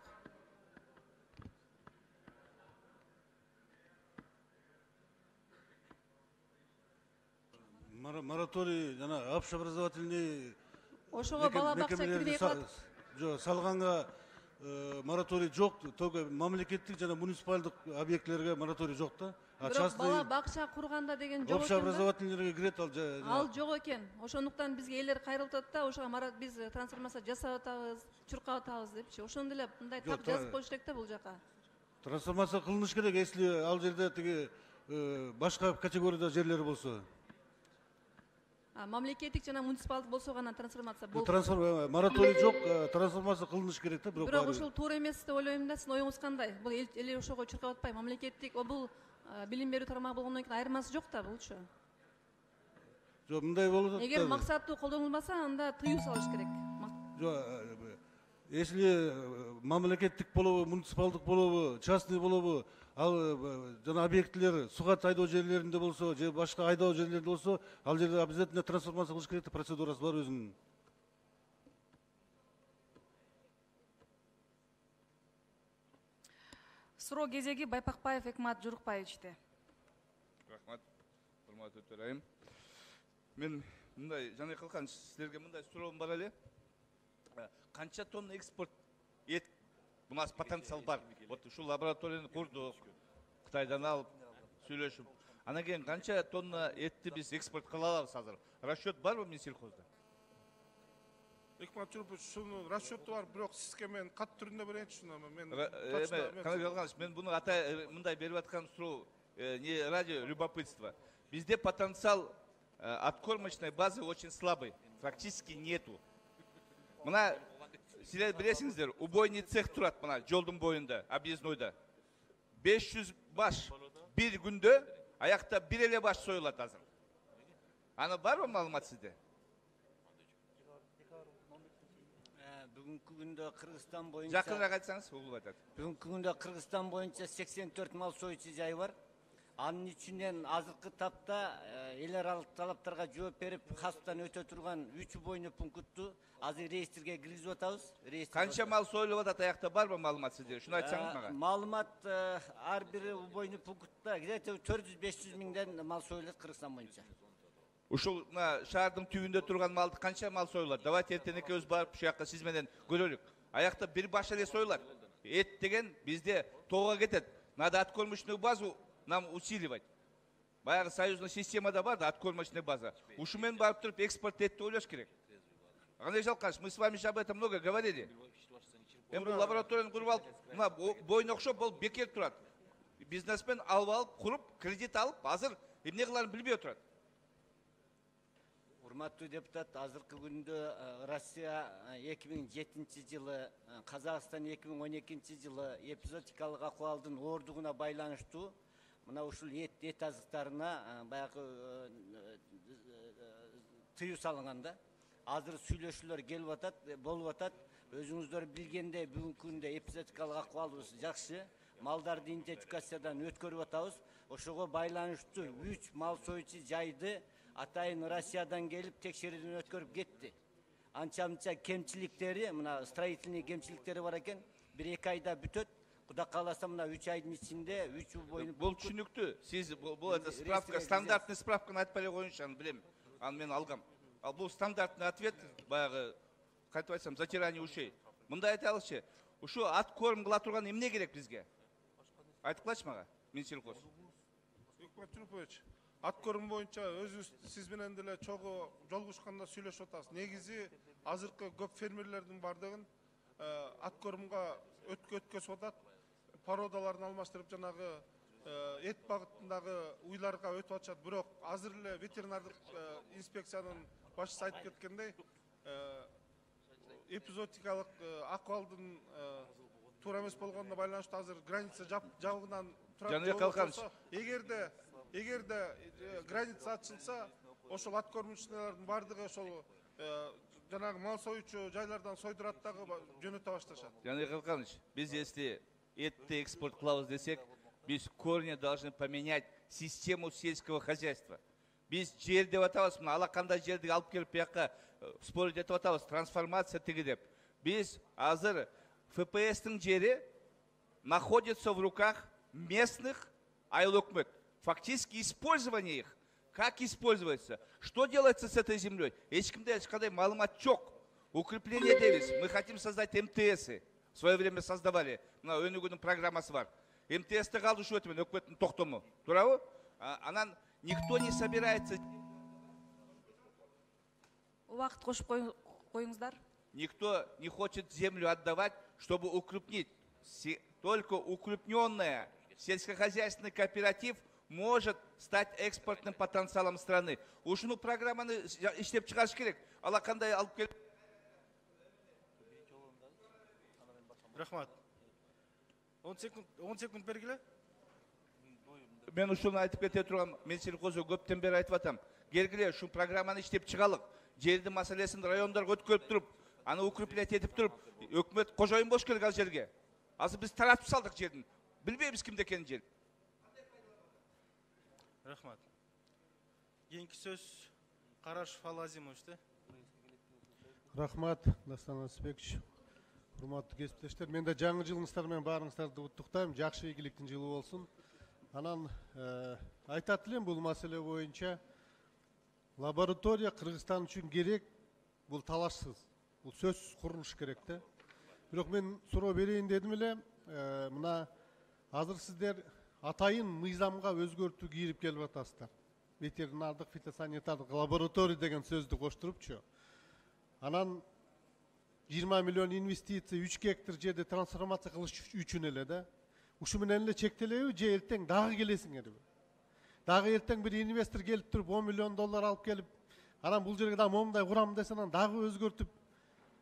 Мораторий жана общеобразовательный ошого бала бакча кирбей калат. Жок, салганга мораторий жок, только мамлекеттик жана муниципалдык объектилерге мораторий жок да. бирок бала бакча курганда деген жок экен. Общеобразовательныйга кирет Ал жок экен. Ошондуктан бизге элер кайрылып атат да, ошого биз трансформация жасап атабыз, чуркап атабыз депчи. Ошондо эле мындай так жазып коюш керек да бул жака. Трансформация кылыныш керек, если ал жерде тиги башка категорияда жерлер болсо. Мамлекеттик жана муниципалдык болсо гана трансформация болот. Мораторий жок, трансформация кылыныш керек да, бирок ушул туура эмес деп ойлойм да. Сиздин оюңуз кандай? Бул эл ошого чуркап атпайбы? Мамлекеттик бул билим берүү тармагы болгондон кийин айырмасы жок да булчу. Жок, мындай болуп атат. Эгер максаттуу колдонулбаса, анда тыюу салыш керек. Жок, если мамлекеттик болобу, муниципалдык болобу, частный болобу, ал жана объектилер суга айдоо жерлеринде болсо, же башка айдоо жерлеринде болсо, ал жерде обязательно трансформация кылыш керек, процедурасы бар өзүнүн. Суроо кезеги Байпакбаев Экмат Журукбаевичте. Рахмат, урматтуу төрайым. Мен мындай жана кылган силерге мындай суроом бар эле. Канча тонна экспорт эт у нас потенциал бар. Вот ушул лабораторияны курдук, Кытайдан алып, сүйлөшүп. Анан кийин канча тонна этти биз экспорт кыла алабыз азыр? Расчет барбы Минсельхозда? Экмат Журупович, ушунун расчету бар, бирок сизге мен кат түрүндө берейинчи шуну. Мен буну мындай берип аткан суроо не ради любопытства. Bizde потенциал откормочной базы очень слабый, практически нету. Мына силер билесиңиздер, убойный цех турат мына жолдун боюнда, объезднойда. 500 баш бир күндө аякта бир эле баш союлат азыр. Аны барбы маалымат сизде? Бүгүнкү күндө Кыргызстан боюнча жакыныраак айтсаңыз угулуп атат. Бүгүнкү күндө Кыргызстан боюнча 84 мал союучу жай бар. Анын ичинен азыркы тапта эл аралык талаптарга жооп берип, хастан өтө турган 3 убойный пунктту азыр реестрге киргизип атабыз. Канча мал союлуп атат аякта барбы маалымат сизде? Шуну айтсаңыз мага. Маалымат ар бир убойный пунктта где-то 400-500 миңден мал союлат Кыргызстан боюнча. Ушул шаардын түбүндө турган малды канча мал союлат? Давайте эртең экөөбүз барып ушул жакка сиз менен көрөлүк. Аякта бир баш эле союлат. Эт деген бизде тоого кетет. Надо откормочную базу нам усиливать. Баягы союзный системада бар да откормочная база. Ушу менен барып туруп экспорт этти ойлош керек. Кандай жалкаш, мы с вами же об этом много говорили. Эми бул лабораторияны куруп алып, мына боюна окшоп болуп бекер турат. Бизнесмен алып куруп, кредит алып, азыр эмне кыларын билбей отурат. Урматтуу депутат, азыркы күндө Россия 2007 жылы, Казакстан 2012 жылы эпизодикалык акыбалдын оордугуна байланыштуу мына ушул эт азыктарына баягы тыюу салынганда азыр сүйлөшүүлөр келип атат, болуп атат. Өзүңүздөр билгендей бүгүнкү күндө эпизодикалык акыбалыбыз жакшы. Малдарды идентификациядан өткөрүп атабыз. Ошого байланыштуу 3 мал союучу жайды атайын Россиядан келип текшерүүдөн өткөрүп кетти. Анча-мынча кемчиликтери, мына строительный кемчиликтери бар экен. 1-2 айда бүтөт. Куда кааласа мына 3 айдын ичинде 3 убойный. Бул түшүнүктүү. Сиз бул справка, стандартный справканы айтпай эле коюңузчу, аны билем. Аны мен алгам. Ал бул стандартный ответ, баягы кантип айтсам, затирание ушей. Мындай айталычы, ушу откорм кыла турган эмне керек бизге? Айтып кылачы мага, Минсельхоз. Экмат Журупович, откорм боюнча өзүбүз сиз менен деле чогуу жолугушканда сүйлөшүп атабыз. Негизи азыркы көп фермерлердин бардыгын откормга өткөзүп атат. Породаларын алмаштырып жанагы эт багытындагы уйларга өтүп атышат. Бирок азыр эле ветеринардык инспекциянын башчысы айтып кеткендей, эпизодикалык акыбалдын туура эмес болгонуна байланыштуу азыр граница жабыгынан турат. Эгерде граница ачылса, ошол откормочныйлардын бардыгы ошол жанагы мал союучу жайлардан сойдурат дагы жөнөтө башташат. Жаный Калканович, биз если этти экспорт кылабыз десек, biz корня должны поменять систему сельского хозяйства. Biz жер деп атабыз, мына алакандай жерди алып келип бияка спорить этип атабыз, трансформация тиги деп. Биз азыр ФПСтин жери находится в руках местных айыл өкмөт. Фактически использование их, как используется, что делается с этой землей, эч кандай маалымат жок. Укрепление девиз, мы хотим создать МТСы, в свое время создавали, на өнүгүүнүн программасы бар. МТС-те қалды ушу өтімен, өкметтің тоқтымы. Турабы? Анан никто не собирается... Уақыт қошып қойыңыздар. Никто не хочет землю отдавать, чтобы укрупнить. Только укрупненная сельскохозяйственный кооператив может стать экспортным потенциалом страны. Ушуну программаны иштеп чыгарыш керек. Ала кандай алып келип. Рахмат. 10 секунд бергиле. Мен ушуну айтып кете турган, мен сельхозго көптөн бери айтып атам. Келгиле ушу программаны иштеп чыгалык. Жердин маселесин райондарга өткөрүп туруп, аны укреплять этип туруп, өкмөт кожоюн болуш керек ал жерге. Азыр биз таратып салдык жердин. Билбейбиз кимде экенин жер. Рахмат. Кийинки сөз Карашев Алазимович. Рахмат, Дастан Арыспекович. Урматтуу кесиптештер, мен да жаңы жылыңыздар менен баарыңыздарды куттуктайм. Жакшы ийгиликтин жылы болсун. Анан айтат элем бул маселе боюнча лаборатория Кыргызстан үчүн керек, бул талашсыз. Бул сөзсүз курулуш керек да. Бирок мен суроо берейин дедим эле, мына азыр сиздер атайын мыйзамга өзгөртүү кирип келип атасыздар. Ветеринардык, фитосанитардык лаборатория деген сөздү коштурупчу. Анан 20 миллион инвестиция 3 гектар жерде трансформация кылыш үчүн эле да. Ушу менен эле чектелеби же эртең дагы келесиңерби? Дагы эртең бир инвестор келип туруп 10 миллион доллар алып келип, анан бул жерге да момундай курам десе, анан дагы өзгөртүп,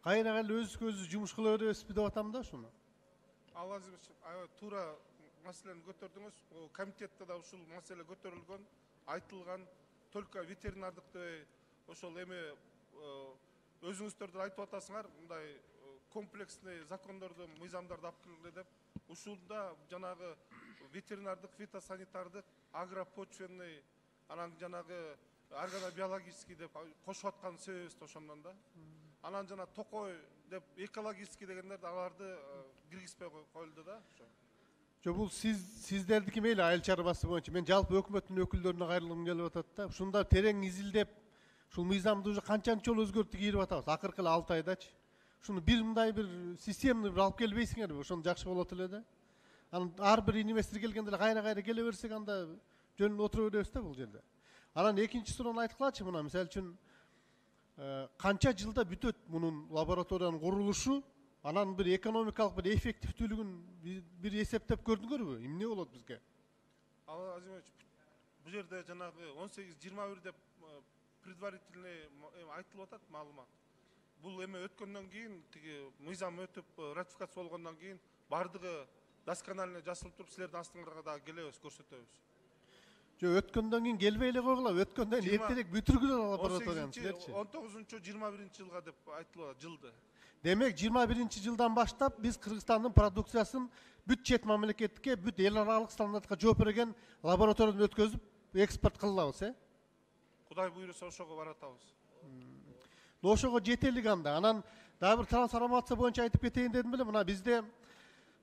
кайра эле өзүбүз жумуш кыла беребизби деп атам да ушуну. Алазимович, туура маселени көтөрдүңүз. Комитетте да ушул маселе көтөрүлгөн, айтылган. Только ветеринардыкты ошол эми өзүңүздөр да айтып атасыңар, мындай комплексный закондорду, мыйзамдарды алып келгиле деп. Ушунда жанагы ветеринардык, фитосанитардык, агропочвенный, анан жанагы органобиологический деп кошуп аткан себебибиз ошондон да. Анан жана токой деп экологический дегендер аларды киргизбей коюлду да. Жо бул сиздердики мейли айыл чарбасы боюнча. Мен жалпы өкмөттүн өкүлдөрүнө кайрылгым келип атат да. Ушунда терең изилдеп, ушул мыйзамды уже канчанчы жолу өзгөртүп кирип атабыз. Акыркы эле 6 айдачы. Ушуну бир мындай бир системный бир алып келбейсиңерби? Ошону жакшы болот эле да. Анан ар бир инвестор келгенде эле кайра келе берсек, анда жөнүндө отура беребиз да бул жерде. Анан экинчи суроону айткылачы, мына мисалы үчүн канча жылда бүтөт мунун лабораториянын курулушу? Анан бир экономикалык бир эффективдүүлүгүн бир эсептеп көрдүңөрбү? Эмне болот бизге? Ал Азимович, бул жерде жанагы 18-21 деп предварительный айтылып атат маалымат. Бул эме өткөндөн кийин, тиги мыйзам өтүп ратификация болгондон кийин бардыгы досконально жасалып туруп, силердин астыңарга да келебиз, көрсөтөбүз. Жо өткөндөн кийин келбей эле койгула, өткөндөн эртерээк бүтүргүлө лабораторияны силерчи. 19-21 жылга деп айтылып атат, жылды. Демек 21 жылдан баштап биз Кыргызстандын продукциясын бүт чет мамлекетке, бүт эл аралык стандартка жооп берген лабораториядан өткөзүп экспорт кылабыз, Кудай буйруса ошого баратабыз. Ошого жетелик анда. Анан дагы бир трансформация боюнча айтып кетейин дедим эле. Мына бизде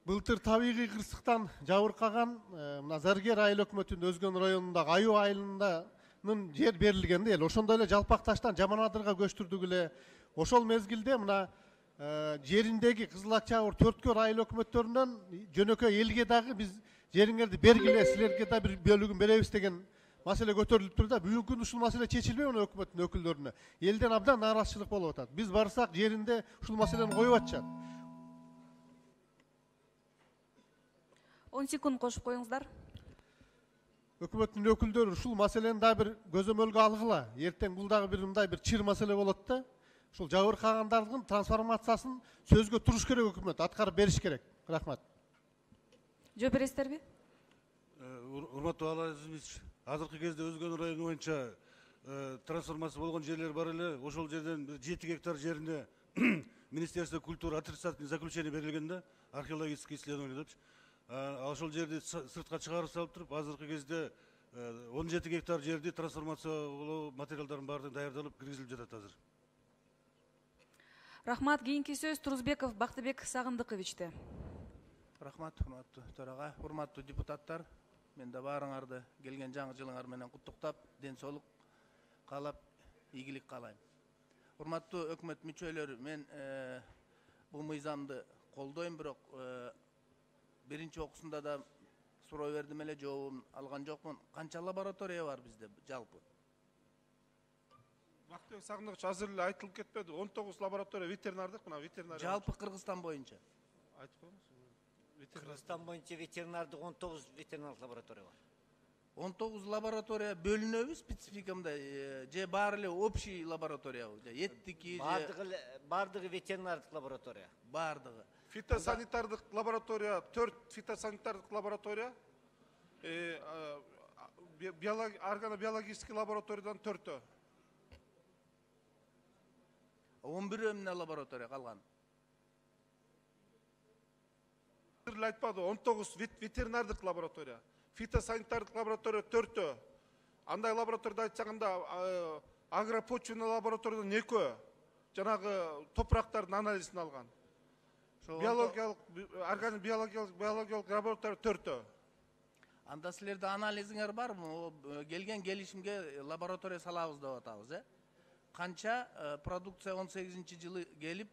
былтыр табигый кырсыктан жабыркаган мына Заргер айыл өкмөтүнүн Өзгөн районундагы Аю айылынын жер берилген да эле. Ошондой эле Жалпак таштан Жаманадырга көчтүрдүк эле. Ошол мезгилде мына жериндеги Кызыл Акчабыр Төрткөр айыл өкмөттөрүнөн жөнөкөй элге дагы биз жериңерди бергиле, силерге да бир бөлүгүн беребиз деген маселе көтөрүлүп турду да. Бүгүнкү күндө ушул маселе чечилбей мына өкмөттүн өкүлдөрүнө. Элден абдан нааразычылык болуп атат. Биз барсак жеринде ушул маселени коюп атышат. 10 секунд кошуп коюңуздар. Өкмөттүн өкүлдөрү ушул маселени да бир көзөмөлгө алгыла. Эртең бул дагы бир мындай бир чыр маселе болот да. Ушул жабыркагандардын трансформациясын сөзгө туруш керек, өкмөт аткарып бериш керек. Рахмат. Жооп бересиздерби? Урматтуу Алазимович, азыркы кезде Өзгөн району боюнча трансформация болгон жерлер бар эле. Ошол жерден 7 гектар жерине Министерство культуры отрицательный заключение берилген да, археологический исследование депчи. Ошол жерди сыртка чыгарып салып туруп, азыркы кезде 17 гектар жерди трансформациялоо материалдардын баары даярдалып киргизилип жатат азыр. Рахмат. Кийинки сөз Турузбеков Бактыбек Сагындыковичте. Рахмат, урматтуу төрага, урматтуу депутаттар. Мен да баарыңарды келген жаңы жылыңар менен куттуктап, ден соолук каалап, ийгилик каалайм. Урматтуу өкмөт мүчөлөрү, мен бул мыйзамды колдойм, бирок биринчи окуусунда да суроо бердим эле, жообун алган жокмун. Канча лаборатория бар бизде жалпы? Бактыбек Сагындыкович азыр эле айтылып кетпеди. 19 лаборатория ветеринардык, мына ветеринария. Жалпы Кыргызстан боюнча. Айтып коюңуз. Кыргызстан боюнча ветеринардык 19 ветеринардык лаборатория бар. 19 лаборатория бөлүнөбү спецификамда, же баары эле общий лабораториябы? Эттики же бардыгы ветеринардык лаборатория. Бардыгы. Фитосанитардык лаборатория 4 фитосанитардык лаборатория, органобиологический лабораториядан 4-тө. 11 эмне лаборатория калган? Айтпады, 19 ветеринардык лаборатория. Фитосанитардык лаборатория 4-тө. Андай лабораторияда айтсаганда агропочвенный лабораториядан 2, жанагы топурактардын анализин алган. Биологиялык, биологиялык лаборатория 4-тө. Анда силерде анализиңер барбы? Келген келишимге лаборатория салабыз деп атабыз, Канча продукция 18-жылы келип,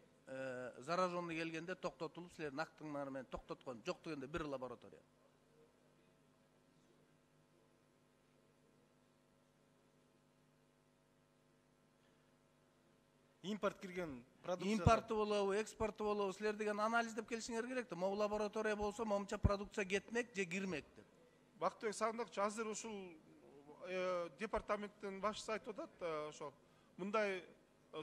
зараженный келгенде токтотулуп, силердин актыңар менен токтоткон жок дегенде бир лаборатория. Импорт кирген продукция. Импорты болобу, экспорты болобу, силер деген анализ деп келишиңер керек да. Могу лаборатория болсо, момча продукция кетмек же кирмек деп. Бактыбек Сагындыкович азыр ушул департаменттин башчысы айтып атат, ошол мындай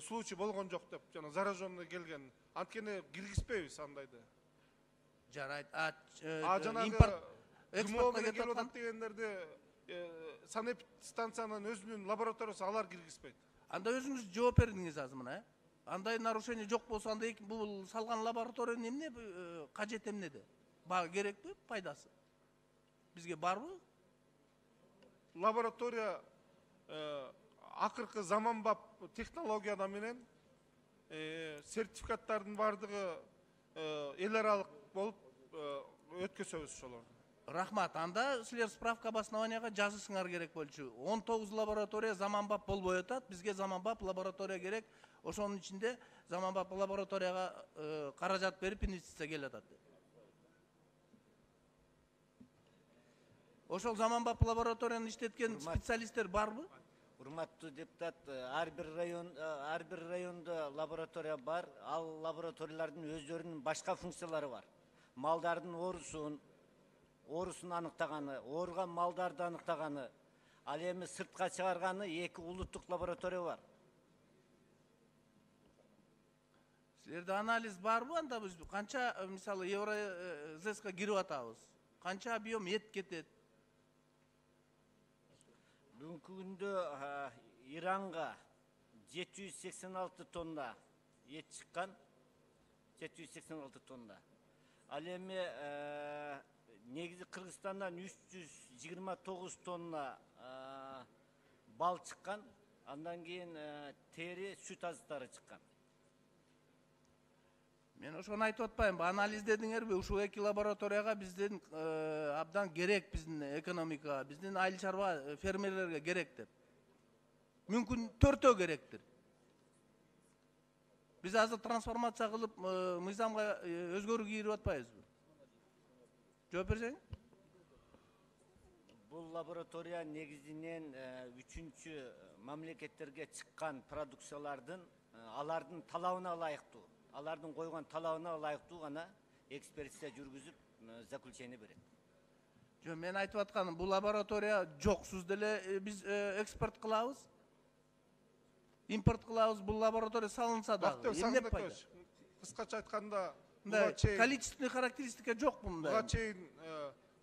случай болгон жок деп, жана зараженный келген. Анткени киргизбейбиз андайды. Жарайт. Жанагы экспорт келип атат дегендерди санэпидстанциянын өзүнүн лабораториясы алар киргизбейт. Анда өзүңүз жооп бердиңиз азыр мына, Андай нарушение жок болсо, анда бул салган лаборатория эмне кажет эмнеде? Керекпи, пайдасы? Бизге барбы? Лаборатория акыркы заманбап технологияда менен сертификаттардын бардыгы эл аралык болуп өткөзөбүз ошолорду. Рахмат. Анда силер справка обоснованияга жазышыңар керек болчу. 19 лаборатория заманбап болбой атат. Бизге заманбап лаборатория керек. Ошонун ичинде заманбап лабораторияга каражат берип инвестиция келип атат. Ошол заманбап лабораторияны иштеткен специалисттер барбы? Урматтуу депутат, ар бир районда лаборатория бар. Ал лабораториялардын өздөрүнүн башка функциялары бар. Малдардын оорусун аныктаганы, ооруган малдарды аныктаганы, ал эми сыртка чыгарганы 2 улуттук лаборатория бар. Силерде анализ барбы анда? Биз канча, мисалы, Евразеска кирип атабыз? Канча объем эт кетет? Бүгүнкү күндө Иранга 786 тонна эт чыккан, 786 тонна. Ал эми негизи Кыргызстандан 329 тонна бал чыккан, андан кийин тери, сүт азыктары чыккан. Мен ошону айтып атпайм, анализ дедиңерби? Ушул 2 лабораторияга биздин абдан керек, биздин экономикага, биздин айыл чарба фермерлерге керек деп. Мүмкүн 4-тө керектир. Биз азыр трансформация кылып, мыйзамга өзгөрүү кирип атпайбызбы? Жооп берсең? Бул лаборатория негизинен 3-чү мамлекеттерге чыккан продукциялардын алардын талабына ылайыктуу, алардын койгон талабына ылайыктуу гана экспертиза жүргүзүп заключение берет. Жок, мен айтып атканым, бул лаборатория жоксуз деле биз экспорт кылабыз. Импорт кылабыз, бул лаборатория салынса дагы эмне пайда? Кыскача айтканда, количественный характеристика жок мында. Буга чейин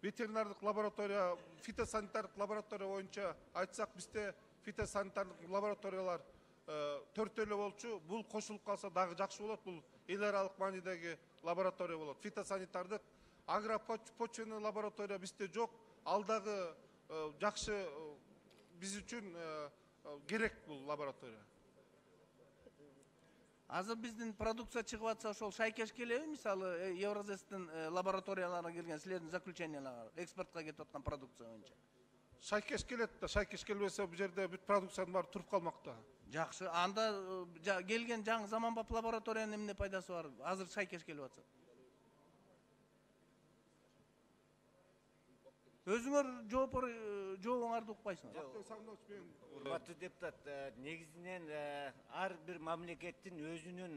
ветеринардык лаборатория, фитосанитардык лаборатория боюнча айтсак, бизде фитосанитардык лабораториялар 4 эле болчу. Бул кошулуп калса дагы жакшы болот. Бул эл аралык маанидеги лаборатория болот. Фитосанитардык, агропочвенный лаборатория бизде жок. Ал дагы жакшы биз үчүн керек бул лаборатория. Азыр биздин продукция чыгып атса, ошол шайкеш келеби? Мисалы, Евразестин лабораторияларына келген силердин заключенияларга, экспортко кетип аткан продукция боюнча. Шайкеш келет да, шайкеш келбесе бул жерде бүт продукциянын баары туруп калмакта. Жакшы, анда келген жаңы заманбап лабораториянын эмне пайдасы бар? Азыр шайкеш келип атса. Өзүңөр жообуңарды укпайсыңар. Урматтуу депутат, негизинен ар бир мамлекеттин өзүнүн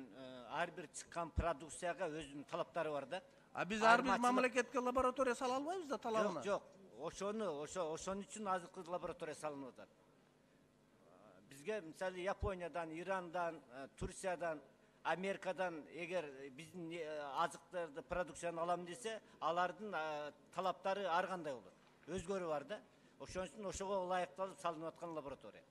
ар бир чыккан продукцияга өзүнүн талаптары бар да. А биз ар бир мамлекетке лаборатория сала албайбыз да талабына. Жок, ошон үчүн азыркы лаборатория салынып атат. Бизге мисалы Япониядан, Ирандан, Турциядан, Америкадан эгер биздин азыктарды продукцияны алам десе, алардын талаптары ар кандай болот. Өзгөрү бар да. Ошон үчүн ошого ылайыкталып салынып аткан лаборатория.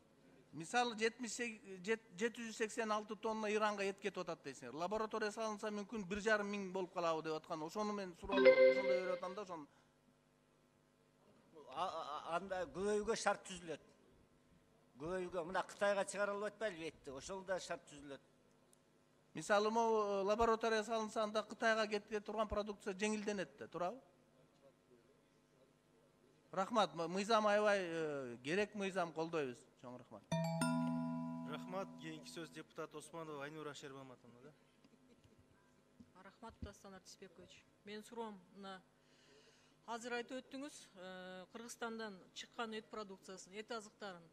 Мисалы 786 тонна Иранга эт кетип атат дейсиңер. Лаборатория салынса мүмкүн 1,5 миң болуп калабы деп аткан. Ошону мен суроону ошондой берип атам да, ошону. Анда көбөйүүгө шарт түзүлөт. Көбөйүүгө мына Кытайга чыгарылып атпайлыбы этти, ошол да шарт түзүлөт. Мисалы могу лаборатория салынса анда Кытайга кетип турган продукция жеңилденет да, туурабы? Рахмат, мыйзам аябай керек мыйзам, колдойбуз. Чоң рахмат. Рахмат, кийинки сөз депутат Османова Айнура Шербаматовна, да? Рахмат, Дастан Артисбекович. Мен суроом, мына азыр айтып өттүңүз, Кыргызстандан чыккан эт продукциясын, эт азыктарын.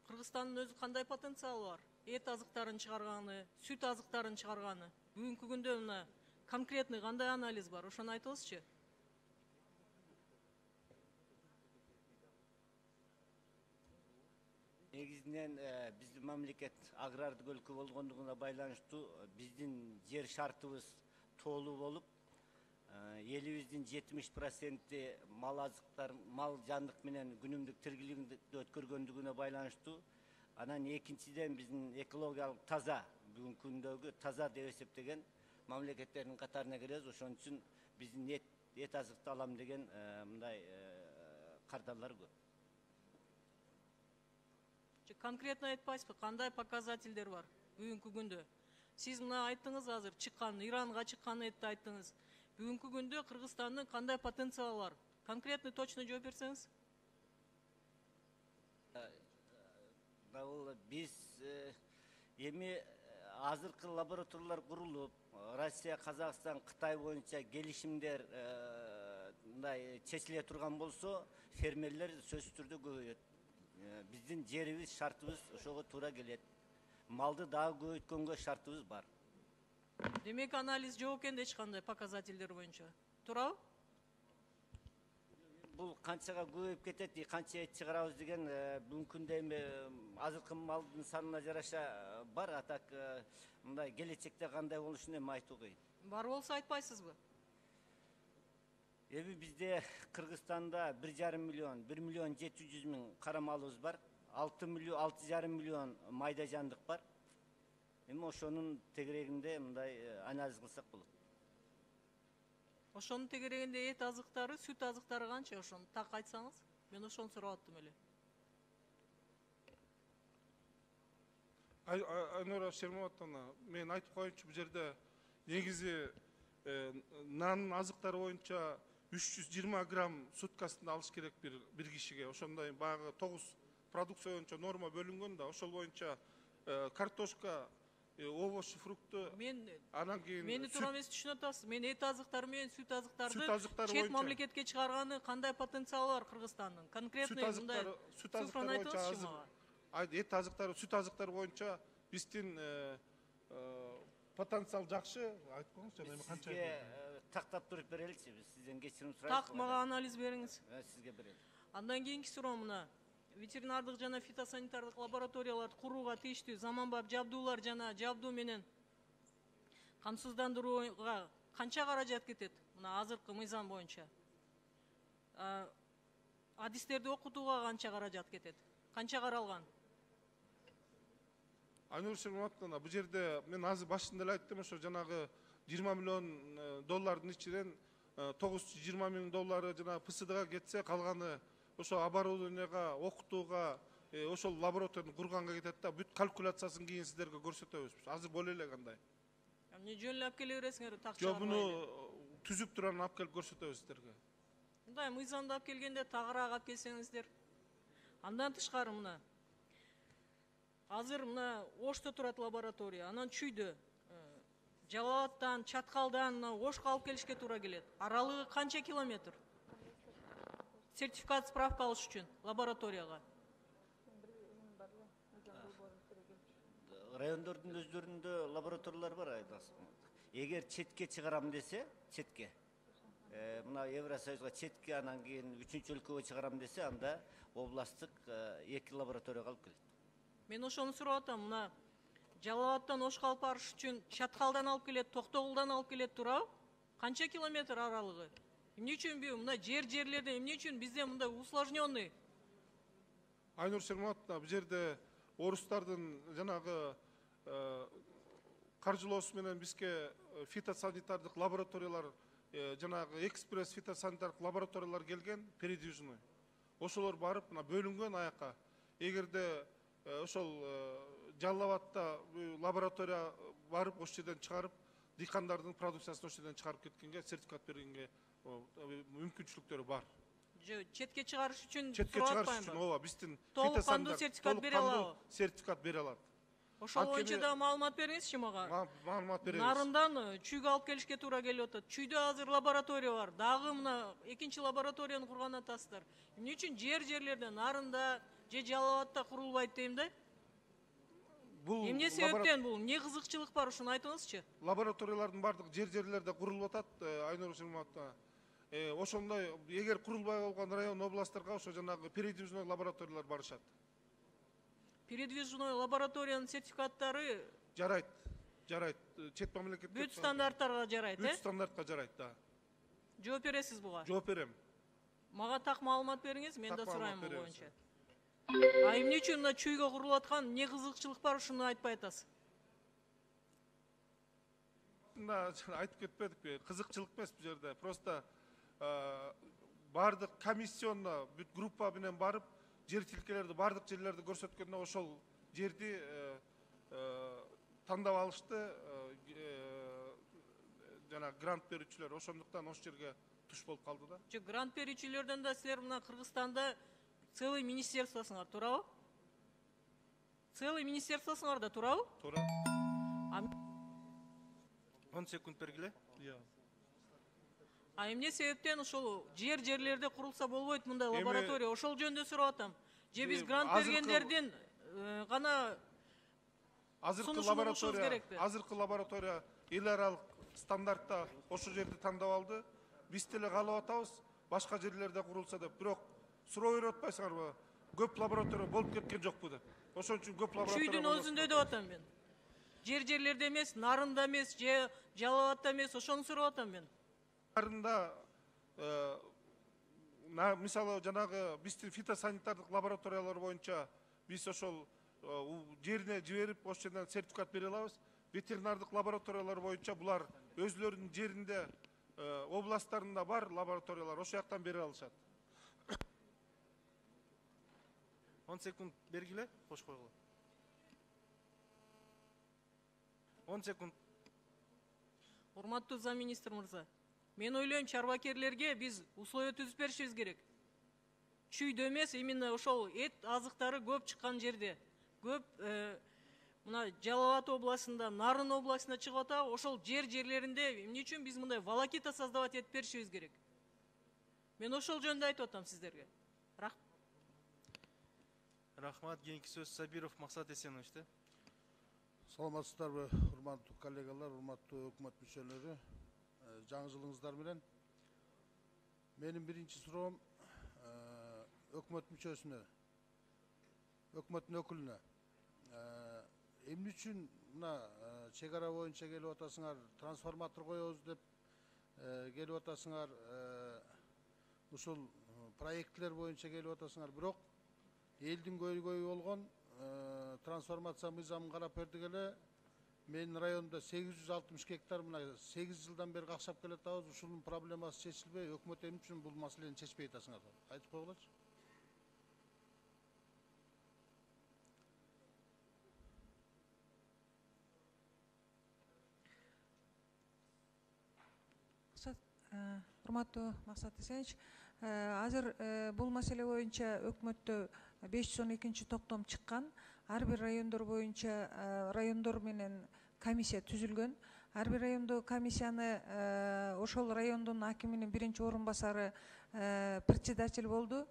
Кыргызстандын өзү кандай потенциалы бар? Эт азыктарын чыгарганы, сүт азыктарын чыгарганы. Бүгүнкү күндө мына конкретный кандай анализ бар? Ошону айтыңызчы. Негизинен биздин мамлекет агрардык өлкө болгондугуна байланыштуу биздин жер шартыбыз тоолуу болуп, элибиздин 70% мал азыктар, мал жандык менен күнүмдүк тиргилигинде өткөргөндүгүнө байланыштуу. Анан экинчиден биздин экологиялык таза, бүгүнкү күндөгү таза деп эсептеген мамлекеттердин катарына киребиз. Ошон үчүн биздин эт азыкты алам деген мындай кардарлар көп. Конкретно айтпайсызбы, кандай показательдер бар бүгүнкү күндө? Сиз мына айттыңыз азыр, чыккан Иранга чыккан этти айттыңыз. Бүгүнкү күндө Кыргызстандын кандай потенциалы бар? Конкретный точно жооп берсеңиз. Биз эми азыркы лабораториялар курулуп, Россия, Казакстан, Кытай боюнча келишимдер мындай чечиле турган болсо, фермерлер сөзсүз түрдө көбөйөт. Биздин жерибиз, шартыбыз ошого туура келет. Малды дагы көбөйткөнгө шартыбыз бар. Демек анализ жок экен эч кандай показательдер боюнча. Туурабы? Бул канчага көбөйүп кетет, канча эт чыгарабыз деген бүгүнкү күндө эми азыркы малдын санына жараша бар, а так мындай келечекте кандай болушун эми айтуу кыйын. Бар болсо айтпайсызбы? Эми бизде Кыргызстанда 1,5 миллион, 1 миллион 700 миң кара малыбыз бар. 6,5 миллион майда жандык бар. Эми ошонун тегерегинде мындай анализ кылсак болот. Ошонун тегерегинде эт азыктары, сүт азыктары канча? Ошону так айтсаңыз, мен ошону сурап аттым эле. Айнура Шербаматовна, мен айтып коеюнчу, бул жерде негизи нан азыктары боюнча 320 грамм суткасында алыш керек бир кишиге. Ошондой баягы 9 продукция боюнча норма бөлүнгөн да, ошол боюнча картошка, овощ, фрукты, анан кийин мени туура эмес түшүнүп атасыз. Мен эт азыктары менен сүт азыктарды чет мамлекетке чыгарганы кандай потенциалы бар Кыргызстандын? Конкретный мындай цифраны айтыңызчы мага. Эт азыктары, сүт азыктары боюнча биздин потенциал жакшы. Айтып коюңузчу, эми канча? Сизге тактап туруп береличи, биз сизден кечирим сурайбыз. Так, мага анализ бериңиз. Сизге берели. Андан кийинки суроо мына. Ветеринардык жана фитосанитардык лабораторияларды курууга тийиштүү заманбап жабдуулар жана жабдуу менен камсыздандырууга канча каражат кетет? Мына азыркы мыйзам боюнча. Адистерди окутууга канча каражат кетет? Канча каралган? Айнура Шербаматовна, бул жерде мен азыр башында эле айттым, ошо жанагы 20 миллион доллардын ичинен 920 миң доллары жана ПСДга кетсе, калганы ошо оборудованияга, окутууга, ошол лабораторияны курганга кетет да. Бүт калькуляциясын кийин сиздерге көрсөтөбүз. Азыр боло эле кандай. Эмне жөн эле алып келе бересиңер, так чыгарбай. Жок, буну түзүп туран алып келип көрсөтөбүз сиздерге. Мындай мыйзамды алып келгенде тагыраак алып келсеңиздер. Андан тышкары мына азыр мына Ошто турат лаборатория, анан Чүйдө, Жалал Абадтан, Чаткалдан Ошко алып келишке туура келет. Аралыгы канча километр? сертификат справка алыш үчүн лабораторияга? Райондордун өздөрүндө лабораториялар бар Айдас. Эгер четке чыгарам десе, четке. Мына Евросоюзга четке, анан кийин 3-өлкөгө чыгарам десе, анда областтык 2 лабораторияга алып келет. Мен ошону сурап атам, мына Жалал Абадтан Ошко алып барыш үчүн Чаткалдан алып келет, Токтогулдан алып келет туурабы? Канча километр аралыгы? Эмне үчүн мына жерлерде эмне үчүн бизде мындай усложненный? Айнур Шерматовна, бул жерде орустардын жанагы каржылоосу менен бизге фитосанитардык лабораториялар, жанагы экспресс фитосанитардык лабораториялар келген, передвижный. Ошолор барып, мына бөлүнгөн аяка. Эгерде ошол Жалал Абадта лаборатория барып, ошол жерден чыгарып, дыйкандардын продукциясын ошол жерден чыгарып кеткенге, сертификат бергенге мүмкүнчүлүктөрү бар. Четке чыгарыш үчүн Четке чыгарыш үчүн ооба, биздин толук кандуу сертификат бере алабы? Сертификат бере алат. Ошол боюнча да маалымат бериңизчи мага. Маалымат беребиз. Нарындан чүйгө алып келишке туура келип атат. Чүйдө азыр лаборатория бар. Дагы мына экинчи лабораторияны курган атасыздар. Эмне үчүн жерлерде Нарында же Жалал Абадта курулбайт дейм да? Бул эмне себептен бул? Эмне кызыкчылык бар, ушуну айтыңызчы. Лабораториялардын бардык жерлерде курулуп атат, Айнур Шерматовна. Ошондой эгер курулбай калган район областтарга ошо жанагы передвижной лабораториялар барышат. Передвижной лабораториянын сертификаттары жарайт. Чет мамлекетте бүт стандарттарга жарайт, бүт стандартка жарайт, да. Жооп бересиз буга? Жооп берем. Мага так маалымат бериңиз, мен да сурайм бул беребиз. боюнча. Эмне үчүн мына чүйгө курулуп аткан, эмне кызыкчылык бар, ушуну айтпай атасыз? Айтып кетпедикпи? Кызыкчылык эмес бул жерде. Просто бардык комиссионно бүт группа менен барып, жер тилкелерди бардык жерлерди көрсөткөндө ошол жерди тандап алышты жана грант берүүчүлөр. Ошондуктан ошол жерге туш болуп калды да. Жок, грант берүүчүлөрдөн да силер мына Кыргызстанда целый министерствосуңар, туурабы? Целый министерствосуңар да, туурабы? Туура. 10 секунд бергиле. Эмне себептен ошол жерлерде курулса болбойт мындай лаборатория? Ошол жөнүндө сурап атам. Же биз грант бергендердин гана азыркы лаборатория эл аралык стандартта ошол жерди тандап алды. Биз деле каалап атабыз, башка жерлерде курулса деп. Бирок суроо берип атпайсыңарбы? Көп лаборатория болуп кеткен жокпу деп. Ошон үчүн көп лаборатория. Чүйдүн өзүндө деп атам мен. Жерлерде эмес, Нарында эмес, же Жалал Абадта эмес, ошону сурап атам мен. Нарында мисалы жанагы биздин фитосанитардык лабораториялар боюнча биз ошол жерине жиберип, ошол жерден сертификат бере алабыз. Ветеринардык лабораториялар боюнча булар өзлөрүнүн жеринде областтарында бар лабораториялар, ошол жактан бере алышат. 10 секунд бергиле, кош койгула. 10 секунд. Урматтуу замминистр мырза, мен ойлойм, чарбакерлерге биз условия түзүп беришибиз керек. Чүйдө эмес, именно ошол эт азыктары көп чыккан жерде. Көп мына Жалал Абад областында, Нарын областында чыгып атат, ошол жерлеринде эмне үчүн биз мындай волокита создавать этип беришибиз керек. Мен ошол жөнүндө айтып атам сиздерге. Рахмат, кийинки сөз Сабиров Максат Эсеновичте. Саламатсыздарбы, урматтуу коллегалар, урматтуу өкмөт мүчөлөрү, жаңы жылыңыздар менен. Менин биринчи суроом өкмөт мүчөсүнө, өкмөттүн өкүлүнө. Эмне үчүн мына чек ара боюнча келип атасыңар, трансформатор коебуз деп келип атасыңар, ушул проектлер боюнча келип атасыңар, бирок элдин көйгөйү болгон трансформация мыйзамын карап бердик эле. Менин районда 860 гектар мына 8 жылдан бери какшап келатабыз. Ушунун проблемасы чечилбей, өкмөт эмне үчүн бул маселени чечпей атасыңар? Айтып койгулачы. Урматтуу Максат Эсенович, азыр бул маселе боюнча өкмөттө 512 токтом чыккан. Ар бир райондор боюнча райондор менен комиссия түзүлгөн. ар бир райондо комиссияны ошол райондун акиминин биринчи орун басары председатель болду.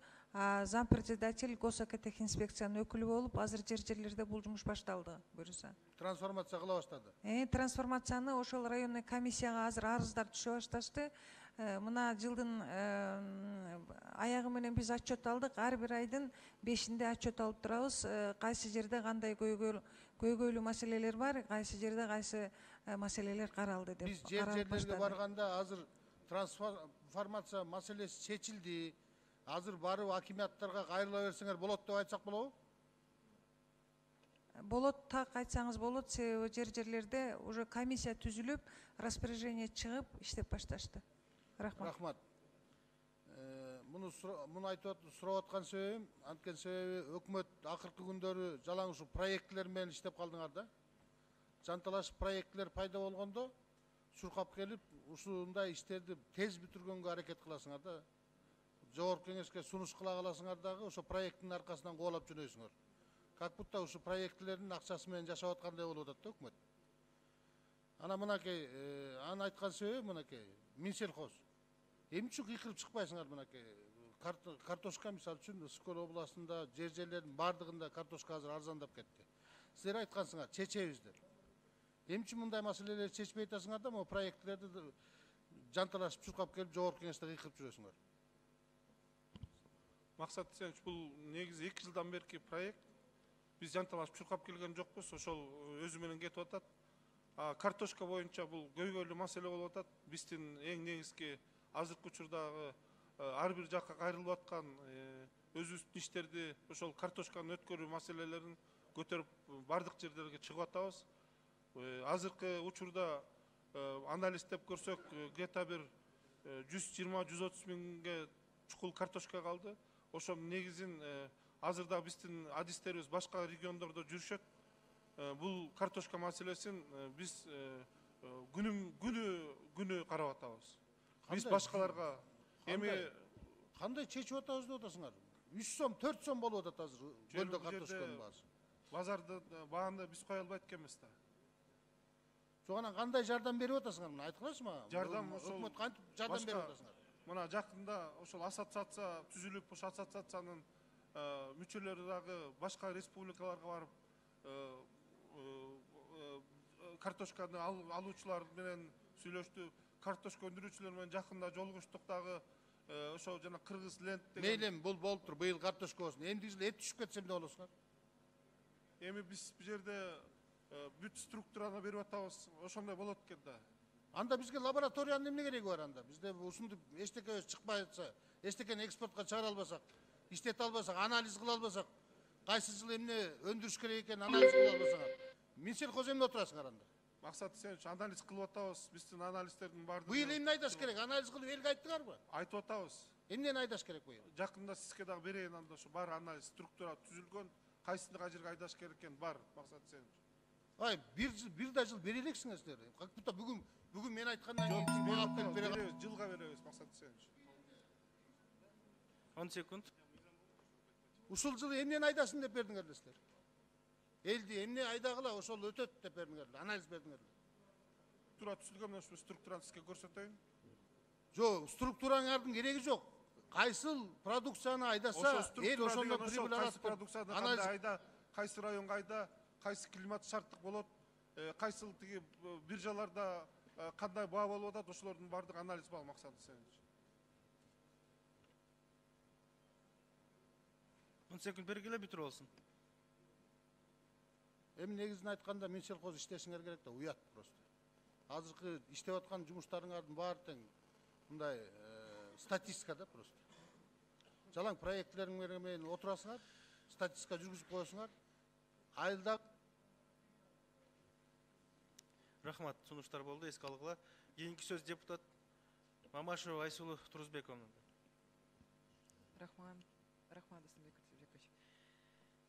Зам председатель госэкотехинспекциянын өкүлү болуп, азыр жерлерде бул жумуш башталды буюрса. Трансформация кыла баштады. Трансформацияны ошол районный комиссияга азыр арыздар түшө башташты. Мына жылдын аягы менен биз отчет алдык. Ар бир айдын 5-inde отчет алып турабыз. Кайсы жерде кандай көйгөйлүү маселелер бар, кайсы жерде кайсы маселелер каралды деп. Биз жерлерге барганда азыр трансформация маселеси чечилди. Азыр барып акимияттарга кайрыла берсеңер болот деп айтсак болобу? Болот, так айтсаңыз болот, себеби жерлерде уже комиссия түзүлүп, распоряжение чыгып иштеп башташты. Рахмат. Муну айтып сурап аткан себебим, анткени себеби өкмөт акыркы күндөрү жалаң ушу проектлер менен иштеп калдыңар да. Жанталашып проектлер пайда болгондо чуркап келип, ушундай иштерди тез бүтүргөнгө аракет кыласыңар да. Жогорку кеңешке сунуш кыла каласыңар дагы, ошо проекттин аркасынан кубалап жөнөйсүңөр. Как будто ушу проектлердин акчасы менен жашап аткандай болуп атат да өкмөт. Ана мынакей, анын айткан себеби мынакей, Минсельхоз. Эмне үчүн кыйкырып чыкпайсыңар мынакей? Картошка мисалы үчүн Ысыкөл областында жерлердин бардыгында картошка азыр арзандап кетти. Сиздер айткансыңар, чечебиз деп. Эмне үчүн мындай маселелерди чечпей атасыңар да, могу проектлерди жанталашып чуркап келип жогорку кеңеште кыйкырып жүрөсүңөр? Максат Сенович, бул негизи 2 жылдан берки проект. Биз жанталашып чуркап келген жокпуз, ошол өзү менен кетип атат. Картошка боюнча бул көйгөйлүү маселе болуп атат. Биздин эң негизги азыркы учурдагы ар бир жакка кайрылып аткан өзүбүздүн иштерди ошол картошканы өткөрүү маселелерин көтөрүп бардык жерлерге чыгып атабыз. Азыркы учурда анализдеп көрсөк, где-то бир 120-130 миңге чукул картошка калды. Ошонун негизин азырда биздин адистерибиз башка региондордо жүрүшөт. Бул картошка маселесин биз күнү карап атабыз. Биз башкаларга эми кандай чечип атабыз деп атасыңар? 3 сом, 4 сом болуп атат азыр көлдө картошканын баасы. Базарды бааны биз кое албайт экенбиз да. Жогана кандай жардам берип атасыңар? Мына айткылачы мага. Жардам ошол өкмөт кантип жардам берип атасыңар? Мына жакында ошол ассоциация түзүлүп, ошол ассоциациянын мүчөлөрү дагы башка республикаларга барып картошканы алуучулар менен сүйлөштү. Картошка өндүрүүчүлөр менен жакында жолугуштук дагы. Ошо жана Кыргыз Ленд деген. Мейлим, бул болуптур. Быйыл картошка болсун. Эмди жыл эт түшүп кетсе эмне болосуңар? Эми биз бул жерде бүт структураны берип атабыз. Ошондой болот экен да. Анда бизге лабораториянын эмне кереги бар анда? Бизде ушунду эчтекебиз чыкпай атса, эчтекени экспортко чыгара албасак, иштете албасак, анализ кыла албасак, кайсы жыл эмне өндүрүш керек экенин анализ кыла албасаңар. Минсельхоз эмне отурасыңар анда? Максат Сенович, анализ кылып атабыз. Биздин анализдердин баардыгы. Быйыл эмне айдаш керек? Анализ кылып элге айттыңарбы? Айтып атабыз. Эмнени айдаш керек быйыл? Жакында сизге дагы берейин, анда ошо бар анализ структура түзүлгөн, кайсыны кай жерге айдаш керек экен бар, Максат Сенович. Ай, бир да жыл бере элексиңер силер. Как будто бүгүн мен айткандан кийин биз мага алып келип бере алабыз. Жылга беребиз, Максат Сенович. 10 секунд. Ушул жылы эмнени айдасын деп бердиңер силер? Элди эмне айдагыла ошол өтөт деп бердиңер, анализ бердиңер. Структура түзүлгөн, ошо структураны сизге көрсөтөйүн. Жок, структураңардын кереги жок. Кайсыл продукцияны айдаса, эл ошондо прибыль алат. Кайсы продукцияны кандай айда, кайсы районго айда, кайсы климат шарттык болот, кайсыл тиги биржаларда кандай баа болуп атат, ошолордун баардык анализ бар, Максат Сенович. 10 секунд бергиле бүтүрүп алсын. Эми негизин айтканда Минсельхоз иштешиңер керек да, уят просто. Азыркы иштеп аткан жумуштарыңардын баары тең мындай статистика да просто. Жалаң проектлериң менен отурасыңар, статистика жүргүзүп коесуңар. Айылда Рахмат, сунуштар болду, эске алгыла. Кийинки сөз депутат Мамашева Айсулу Турузбековна. Рахмат, Дастанбек Турузбекович.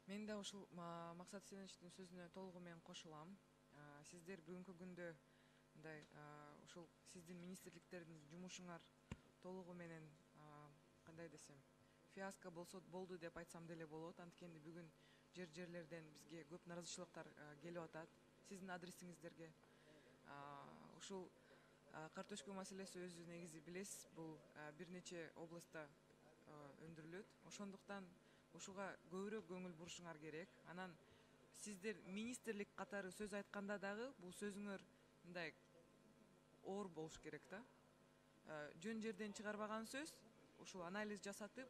Мен да ушул Максат Сеновичтин сөзүнө толугу менен кошулам. Сиздер бүгүнкү күндө мындай ушул сиздин министрликтердин жумушуңар толугу менен кандай десем, фиаско болду деп айтсам деле болот. Анткени бүгүн жерлерден бизге көп наразычылыктар келип атат. Сиздин адресиңиздерге ушул картошка маселеси өзү негизи билесиз, бул бир нече областта өндүрүлөт. Ошондуктан ушуга көбүрөөк көңүл бурушуңар керек. Анан сиздер министрлик катары сөз айтканда дагы бул сөзүңөр мындай оор болуш керек да. Жөн жерден чыгарбаган сөз, ушул анализ жасатып,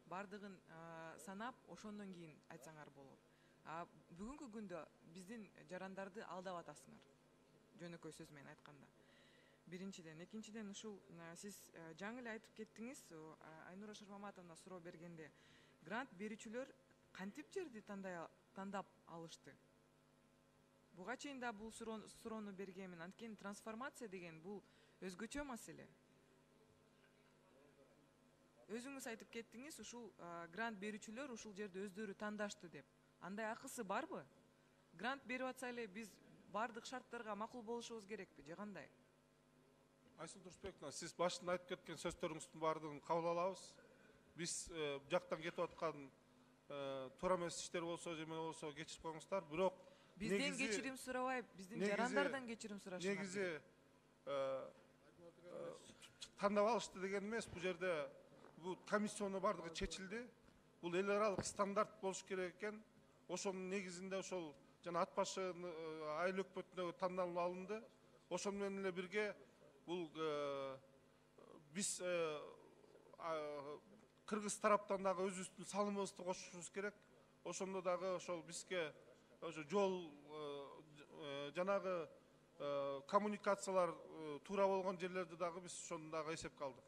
бардыгын санап, ошондон кийин айтсаңар болот. Бүгүнкү күндө биздин жарандарды алдап атасыңар. Жөнөкөй сөз менен айтканда. Биринчиден, экинчиден ушул сиз жаңы эле айтып кеттиңиз, Айнура Шырмаматовна суроо бергенде, грант берүүчүлөр кантип жерди тандап алышты? Буга чейин да бул суроону бергенмин. Анткени трансформация деген бул өзгөчө маселе. Өзүңүз айтып кеттиңиз, ушул грант берүүчүлөр ушул жерди өздөрү тандашты деп. Андай акысы барбы? Грант берип атса эле биз бардык шарттарга макул болушубуз керекпи, же кандай? Айсыл Турсбековна, сиз башында айтып кеткен сөздөрүңүздүн баардыгын кабыл алабыз. Биз жактан кетип аткан туура эмес иштер болсо, же эмне болсо кечирип коюңуздар. Бирок бизден кечирим сурабай, биздин жарандардан кечирим сурашыңар. Негизи тандап алышты деген эмес, бул жерде бул комиссиону бардыгы чечилди. Бул эл аралык стандарт болуш керек экен. Ошонун негизинде ошол жана ат башы айыл өкмөтүнө тандалып алынды. Ошон менен эле бирге бул биз кыргыз тараптан дагы өзүбүздүн салымыбызды кошушубуз керек. Ошондо дагы ошол бизге ошо жол жанагы коммуникациялар туура болгон жерлерди дагы биз ошону дагы эсепке алдык.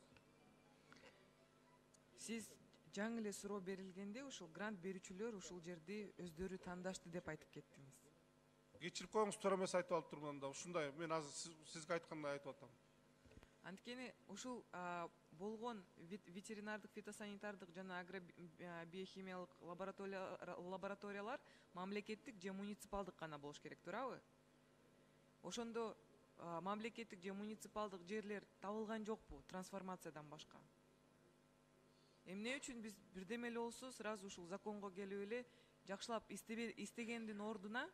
Сиз жаңы эле суроо берилгенде ушул грант берүүчүлөр ушул жерди өздөрү тандашты деп айтып кеттиңиз. Кечирип коюңуз, туура эмес айтып алып турмун да. Ушундай мен азыр сизге айткандай айтып атам. Анткени ушул болгон ветеринардык, фитосанитардык жана агробиохимиялык лабораториялар мамлекеттик же муниципалдык гана болуш керек, туурабы? Ошондо мамлекеттик же муниципалдык жерлер табылган жокпу трансформациядан башка? Эмне үчүн биз бирдеме эле болсо сразу ушул законго келип эле жакшылап истегендин ордуна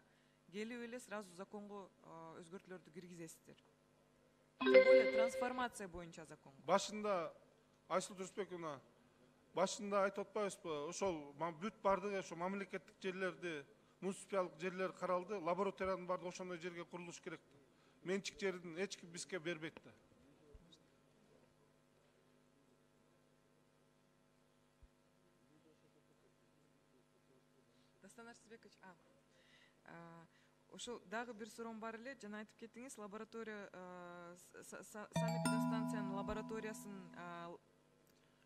келип эле сразу законго өзгөртүүлөрдү киргизесиздер? Тем более трансформация боюнча законго. Башында Айсыл Турсбековна, башында айтып атпайбызбы? Ошол бүт бардыгы ошо мамлекеттик жерлерди, муниципалдык жерлер каралды, лабораториянын бардыгы ошондой жерге курулуш керек. Менчик жердин эч ким бизге бербейт да. Дастан Арсызбекович, ошо дагы бир суроом бар эле. Жана айтып кеттиңиз, лаборатория санэпидстанциянын лабораториясын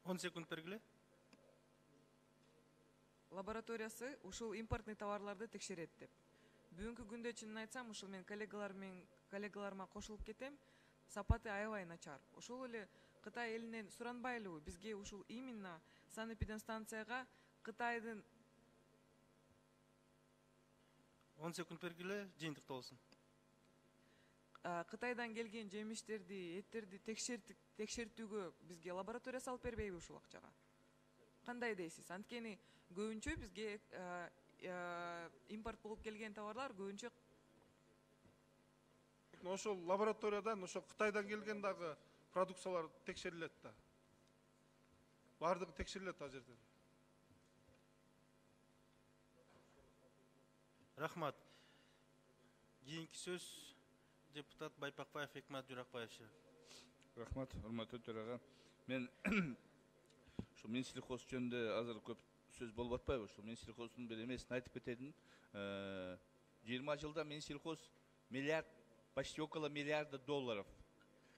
10 секунд бергиле. Лабораториясы ушул импортный товарларды текшерет деп. Бүгүнкү күндө чынын айтсам, ушул мен коллегаларыма кошулуп кетем, сапаты аябай начар. Ошол эле Кытай элинен суранбайлыбы? Бизге ушул именно санэпидстанцияга Кытайдын 10 секунд бергиле, жыйынтыкта болсун. Кытайдан келген жемиштерди, эттерди текшертүүгө бизге лаборатория салып бербейби ушул акчага? Кандай дейсиз? Анткени көбүнчө бизге импорт болуп келген товарлар көбүнчө ошол лабораториядан, ошол Кытайдан келген дагы продукциялар текшерилет да. Бардыгы текшерилет ал жерден. Рахмат. Кийинки сөз депутат Байпакбаев Экмат Журакбаевча. Рахмат, урматтуу төрага. Мен ошо Минсельхоз жөнүндө азыр көп сөз болуп атпайбы? Ошо Минсельхоздун бир эмесин айтып кетедим. 20 жылда Минсельхоз миллиард, почти около миллиарда долларов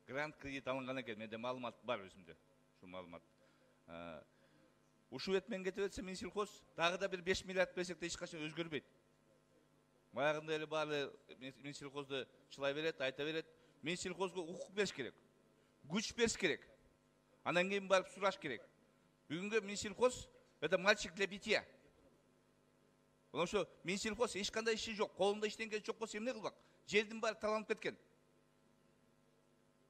грант кредит алынган экен. Менде маалымат бар өзүмдө. Ушул маалымат. Ушул этмен кетип атса Минсельхоз дагы да бир 5 миллиард берсек да эч качан өзгөрбөйт. Баягындай эле баары Минсельхозду чылай берет, айта берет. Минсельхозго укук бериш керек. Күч бериш керек. Анан кийин барып сураш керек. Бүгүнгү Минсельхоз это мальчик для битья. Потому что Минсельхоз эч кандай иши жок, колунда иштенген жок болсо эмне кылбак? Жердин баары таланып кеткен.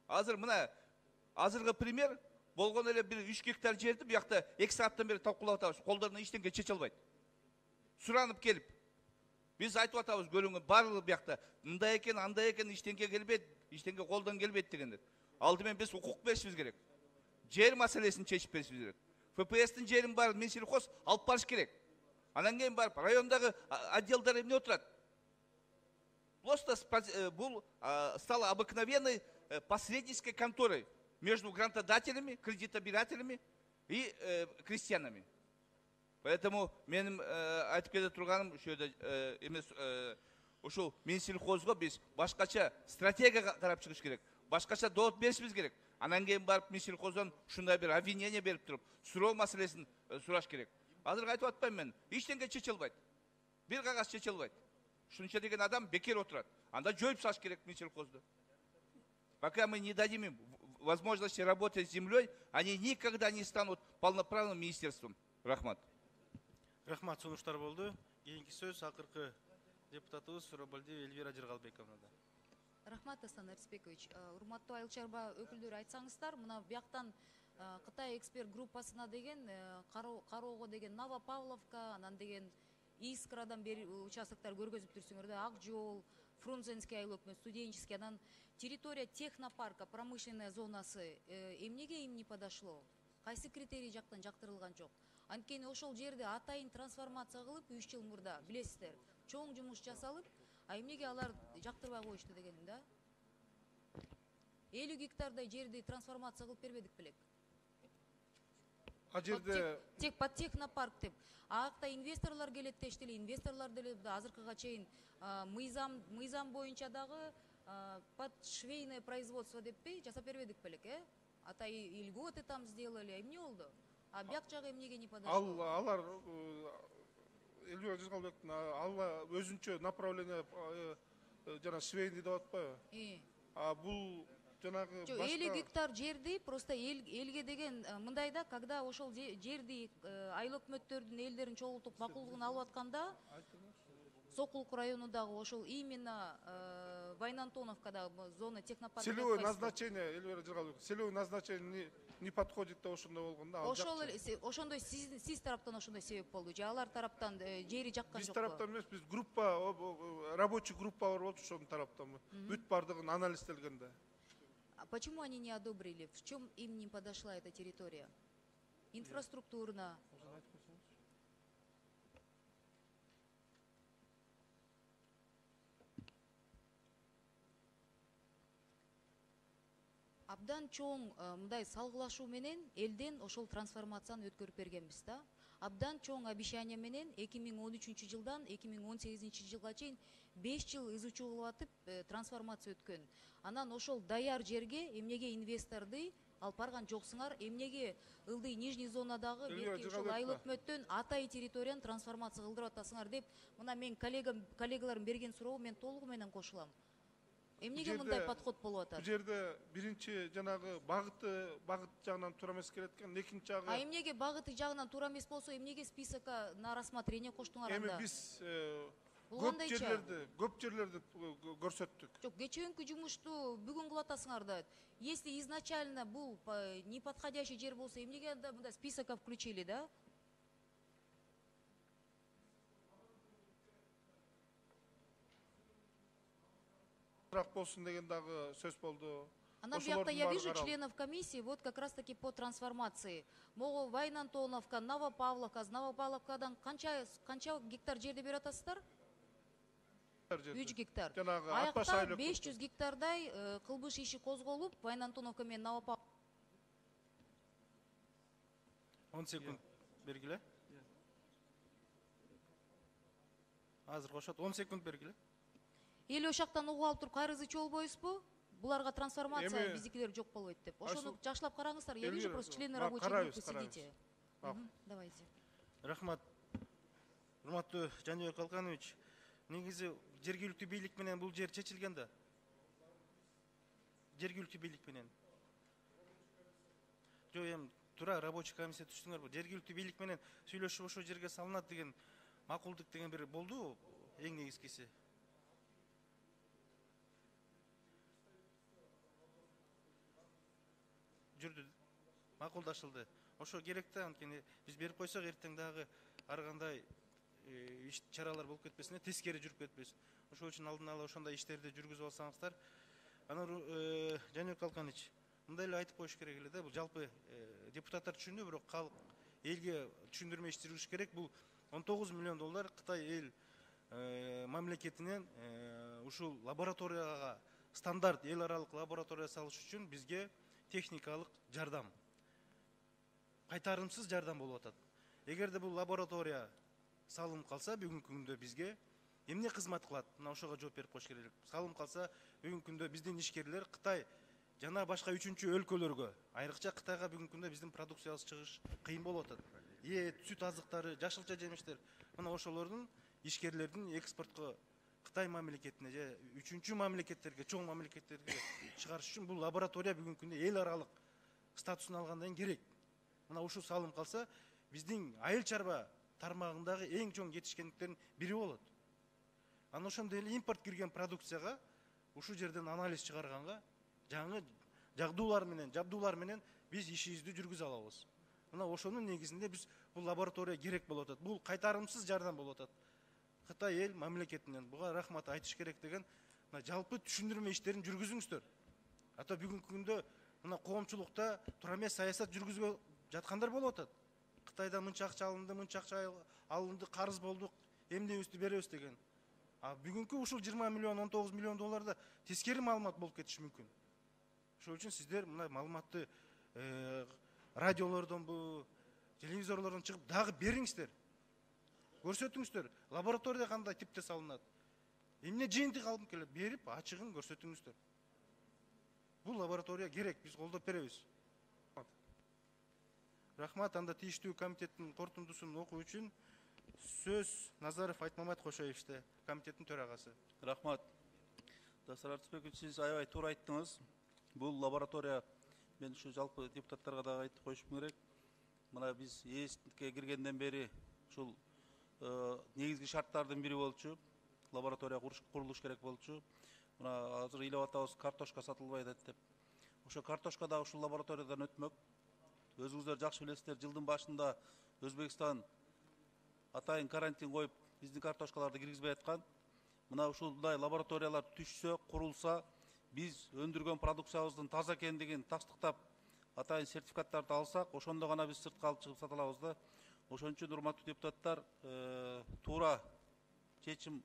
Азыр мына азыркы пример болгон эле бир 3 гектар жерди буякта 2 сааттан бери талкуулап атабыз. Колдорунан эчтеке чече албайт. Суранып келип. Біз айтып атабыз көріңіз барлығы бияқта мындай екен, андай екен, иштенге келбейді, иштенге қолдан келбейді дегендер. Алдымен біз құқық берішіміз керек. Жер мәселесін шешіп берішіміз керек. ФПС-тің жерін бар, Минсельхоз алып барыш керек. Анан кейін барып райондағы отделдар емне отырады. Просто бұл стало обыкновенной посреднической конторой между грантодателями, кредитобирателями и крестьянами. Поэтому менің айтып келе тұрғаным емес ушул Минсельхозго біз башкача стратегия қарап шығыш керек. Башкача довод беришimiz керек. Анан кейін барып Минсельхоздон ушундай бир обвинение берип туруп, суроо маселесин сураш керек. Азыр айтып атпайм мен, эчтеңке чече албайт. Бир кагаз чече албайт. Ушунча деген адам бекер отурат. Анда жоюп саш керек Минсельхозду. Пока мы не дадим им возможности работать с землей, они никогда не станут полноправным министерством. Рахмат. Рахмат, сунуштар болду. Кийинки сөз акыркы депутатыбыз Суробалдиев Эльвира Жыргалбековнада. Рахмат, Дастан Арыспекович. Урматтуу айыл чарба өкүлдөрү, айтсаңыздар, мына бияктан Кытай эксперт группасына деген кароого деген Новопавловка, анан деген Искрадан бери участоктор көргөзүп турсуңар да, Ак жол, Фрунзенский айыл өкмөт, Студенческий, анан территория технопарка, промышленная зонасы эмнеге им не подошло? Кайсы критерий жактан жактырылган жок? Анткени ошол жерде атайын трансформация кылып 3 жыл мурда, билесиздер, чоң жумуш жасалып, а эмнеге алар жактырбай коюшту дегеним да? 50 гектардай жерди трансформация кылып бербедик белек. А жерде тек под технопарк деп. Акта инвесторлар келет дештили, инвесторлар деле азыркыга чейин мыйзам боюнча дагы под швейное производство деппи жасап бербедик белек, Атай льготы там сделали, эмне болду? А бияк жагы эмнеге не подошло? Алар Эльвира Жыргалбековна, алла өзүнчө направление жана швейный деп атпайбы? А бул жанагы 50 гектар жерди просто элге деген мындайда, когда ошол жерди айыл өкмөттөрдүн элдерин чогултуп макулдугун алып атканда, Сокулук районундагы ошол именно Вайнантоновкада зона технопарка. Целевое назначение, Эльвира Жыргалбековна, целевое назначение не подходит да ошондой болгондо. Ошондой сиз тараптан ошондой себеп болду. Же алар тараптан жери жаккан жокпу? Биз тараптан эмес, биз группа, рабочий группа бар болчу, ошонун тараптан. Бүт бардыгын анализделгенде. Почему они не одобрили? В чем им не подошла эта территория? Инфраструктурно. Абдан чоң мындай салгылашуу менен элден ошол трансформацияны өткөрүп бергенбиз да. Абдан чоң обещание менен 2013 жылдан 2018 жылга чейин 5 жыл изучуу кылып атып трансформация өткөн. Анан ошол даяр жерге эмнеге инвесторду алып барган жоксуңар? Эмнеге ылдый нижний зонадагы ошол айыл өкмөттөн атай территорияны трансформация кылдырып атасыңар деп, мына мен коллегаларым берген суроого мен толугу менен кошулам. Эмнеге мындай подход болуп атат? Бул жерде биринчи жанагы багыт жагынан туура эмес келет экен, экинчи жагы. А эмнеге багыты жагынан туура эмес болсо, эмнеге списокко на рассмотрение коштуңар анда? Эми биз көп жерлерди көрсөттүк. Жок, кечээнкү жумушту бүгүн кылып атасыңар да. Если изначально бул неподходящий жер болсо, эмнеге анда мындай списокко включили да? Болсын деген дагы сөз болду. Анан биякта я вижу членов комиссии вот как раз таки по трансформации. Могу Вайнантоновка, Новопавловка, Новопавловкадан канча гектар жерди берип атасыздар? 3 гектар. Аякта 500 гектардай кылмыш иши козголуп, Вайнантоновка менен Новопавловка. 10 секунд бергиле. Азыр кошот, 10 секунд бергиле. Эл ошактан угуп алып туруп кайрызычы болбойсузбу? Буларга трансформация биздикилер жок болбойт деп. Ошону жакшылап караңыздар. Я вижу просто члены рабочей группы сидите. Давайте. Рахмат. Урматтуу Жаныбек Калканович, негизи жергиликтүү бийлик менен бул жер чечилген да. Жергиликтүү бийлик менен. Жок, эми туура рабочий комиссия түштүңөрбү? Жергиликтүү бийлик менен сүйлөшүп ошол жерге салынат деген макулдук деген бир болду, эң негизгиси. Жүрдү, макулдашылды. Ошо керек да, анткени биз берип койсок эртең дагы ар кандай иш чаралар болуп кетпесин, тескери жүрүп кетпесин. Ошол үчүн алдын ала ошондой иштерди жүргүзүп алсаңыздар. Анан Жаныбек Калканович, мындай эле айтып коюш керек эле да, бул жалпы депутаттар түшүндү, бирок калк элге түшүндүрмө иштириш керек. Бул 19 миллион доллар Кытай эл мамлекетинен ушул лабораторияга стандарт эл аралык лаборатория салыш үчүн бизге техникалык жардам, кайтарымсыз жардам болуп атат. Эгерде бул лаборатория салынып калса, бүгүнкү күндө бизге эмне кызмат кылат? Мына ошого жооп берип коюш керек. Салынып калса, бүгүнкү күндө биздин ишкерлер Кытай жана башка үчүнчү өлкөлөргө, айрыкча Кытайга бүгүнкү күндө биздин продукциябыз чыгыш кыйын болуп атат. Эт, сүт азыктары, жашылча жемиштер. Мына ошолордун ишкерлердин экспортко Кытай мамлекетине же үчүнчү мамлекеттерге, чоң мамлекеттерге чыгарыш үчүн бул лаборатория бүгүнкү күндө эл аралык статусун алгандан керек. Мына ушул салынып калса, биздин айыл чарба тармагындагы эң чоң жетишкендиктердин бири болот. Анан ошондой эле импорт кирген продукцияга ушул жерден анализ чыгарганга жаңы жабдуулар менен биз ишибизди жүргүзө алабыз. Мына ошонун негизинде биз бул лаборатория керек болуп атат. Бул кайтарымсыз жардам болуп атат. Кытай эл мамлекетинен буга рахмат айтыш керек деген жалпы түшүндүрмө иштерин жүргүзүңүздөр. Ата бүгүнкү күндө мына коомчулукта тура эмес саясат жүргүзгө жаткандар болуп атат. Кытайдан мынча акча алынды, мынча акча алынды, карыз болдук, эмнебизди беребиз деген. А бүгүнкү ушул 20 миллион, 19 миллион долларда тескери маалымат болуп кетиши мүмкүн. Ошол үчүн сиздер мына маалыматты радиолордон телевизорлордон чыгып дагы бериңиздер. Көрсөтүңүздөр, лаборатория кандай типте салынат. Эмне жыйынтык алып келип берип, ачыгын көрсөтүңүздөр. Бул лаборатория керек, биз колдоп беребиз. Рахмат, анда тийиштүү комитеттин корутундусун окуу үчүн сөз Назаров Айтмамат Кошоевичте, комитеттин төрагасы. Рахмат. Дастан Артысбекович, сиз аябай туура айттыңыз. Бул лаборатория, мен ушу жалпы депутаттарга дагы айтып коюшум керек. Мына биз ээстикке киргенден бери ушул негизги шарттардын бири болчу. Лаборатория курулуш керек болчу. Мына азыр ыйлап атабыз, картошка сатылбай деп. Ошо картошка да ушул лабораториядан өтмөк. Өзүңүздөр жакшы билесиздер, жылдын башында Өзбекстан атайын карантин коюп, биздин картошкаларды киргизбей аткан. Мына ушундай лабораториялар түшсө, курулса, биз өндүргөн продукциябыздын таза экендигин тастыктап, атайын сертификаттарды алсак, ошондо гана биз сыртка алып чыгып сата алабыз да. Ошон үчүн урматтуу депутаттар, туура чечим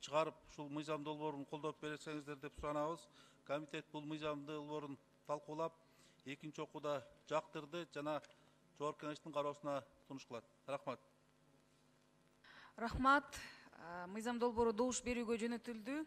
чыгарып, ушул мыйзам долбоорун колдоп берсеңиздер деп суранабыз. Комитет бул мыйзам долбоорун талкуулап, экинчи окууда жактырды жана жогорку кеңештин кароосуна сунуш кылат. Рахмат. Рахмат. Мыйзам долбоору добуш берүүгө жөнөтүлдү.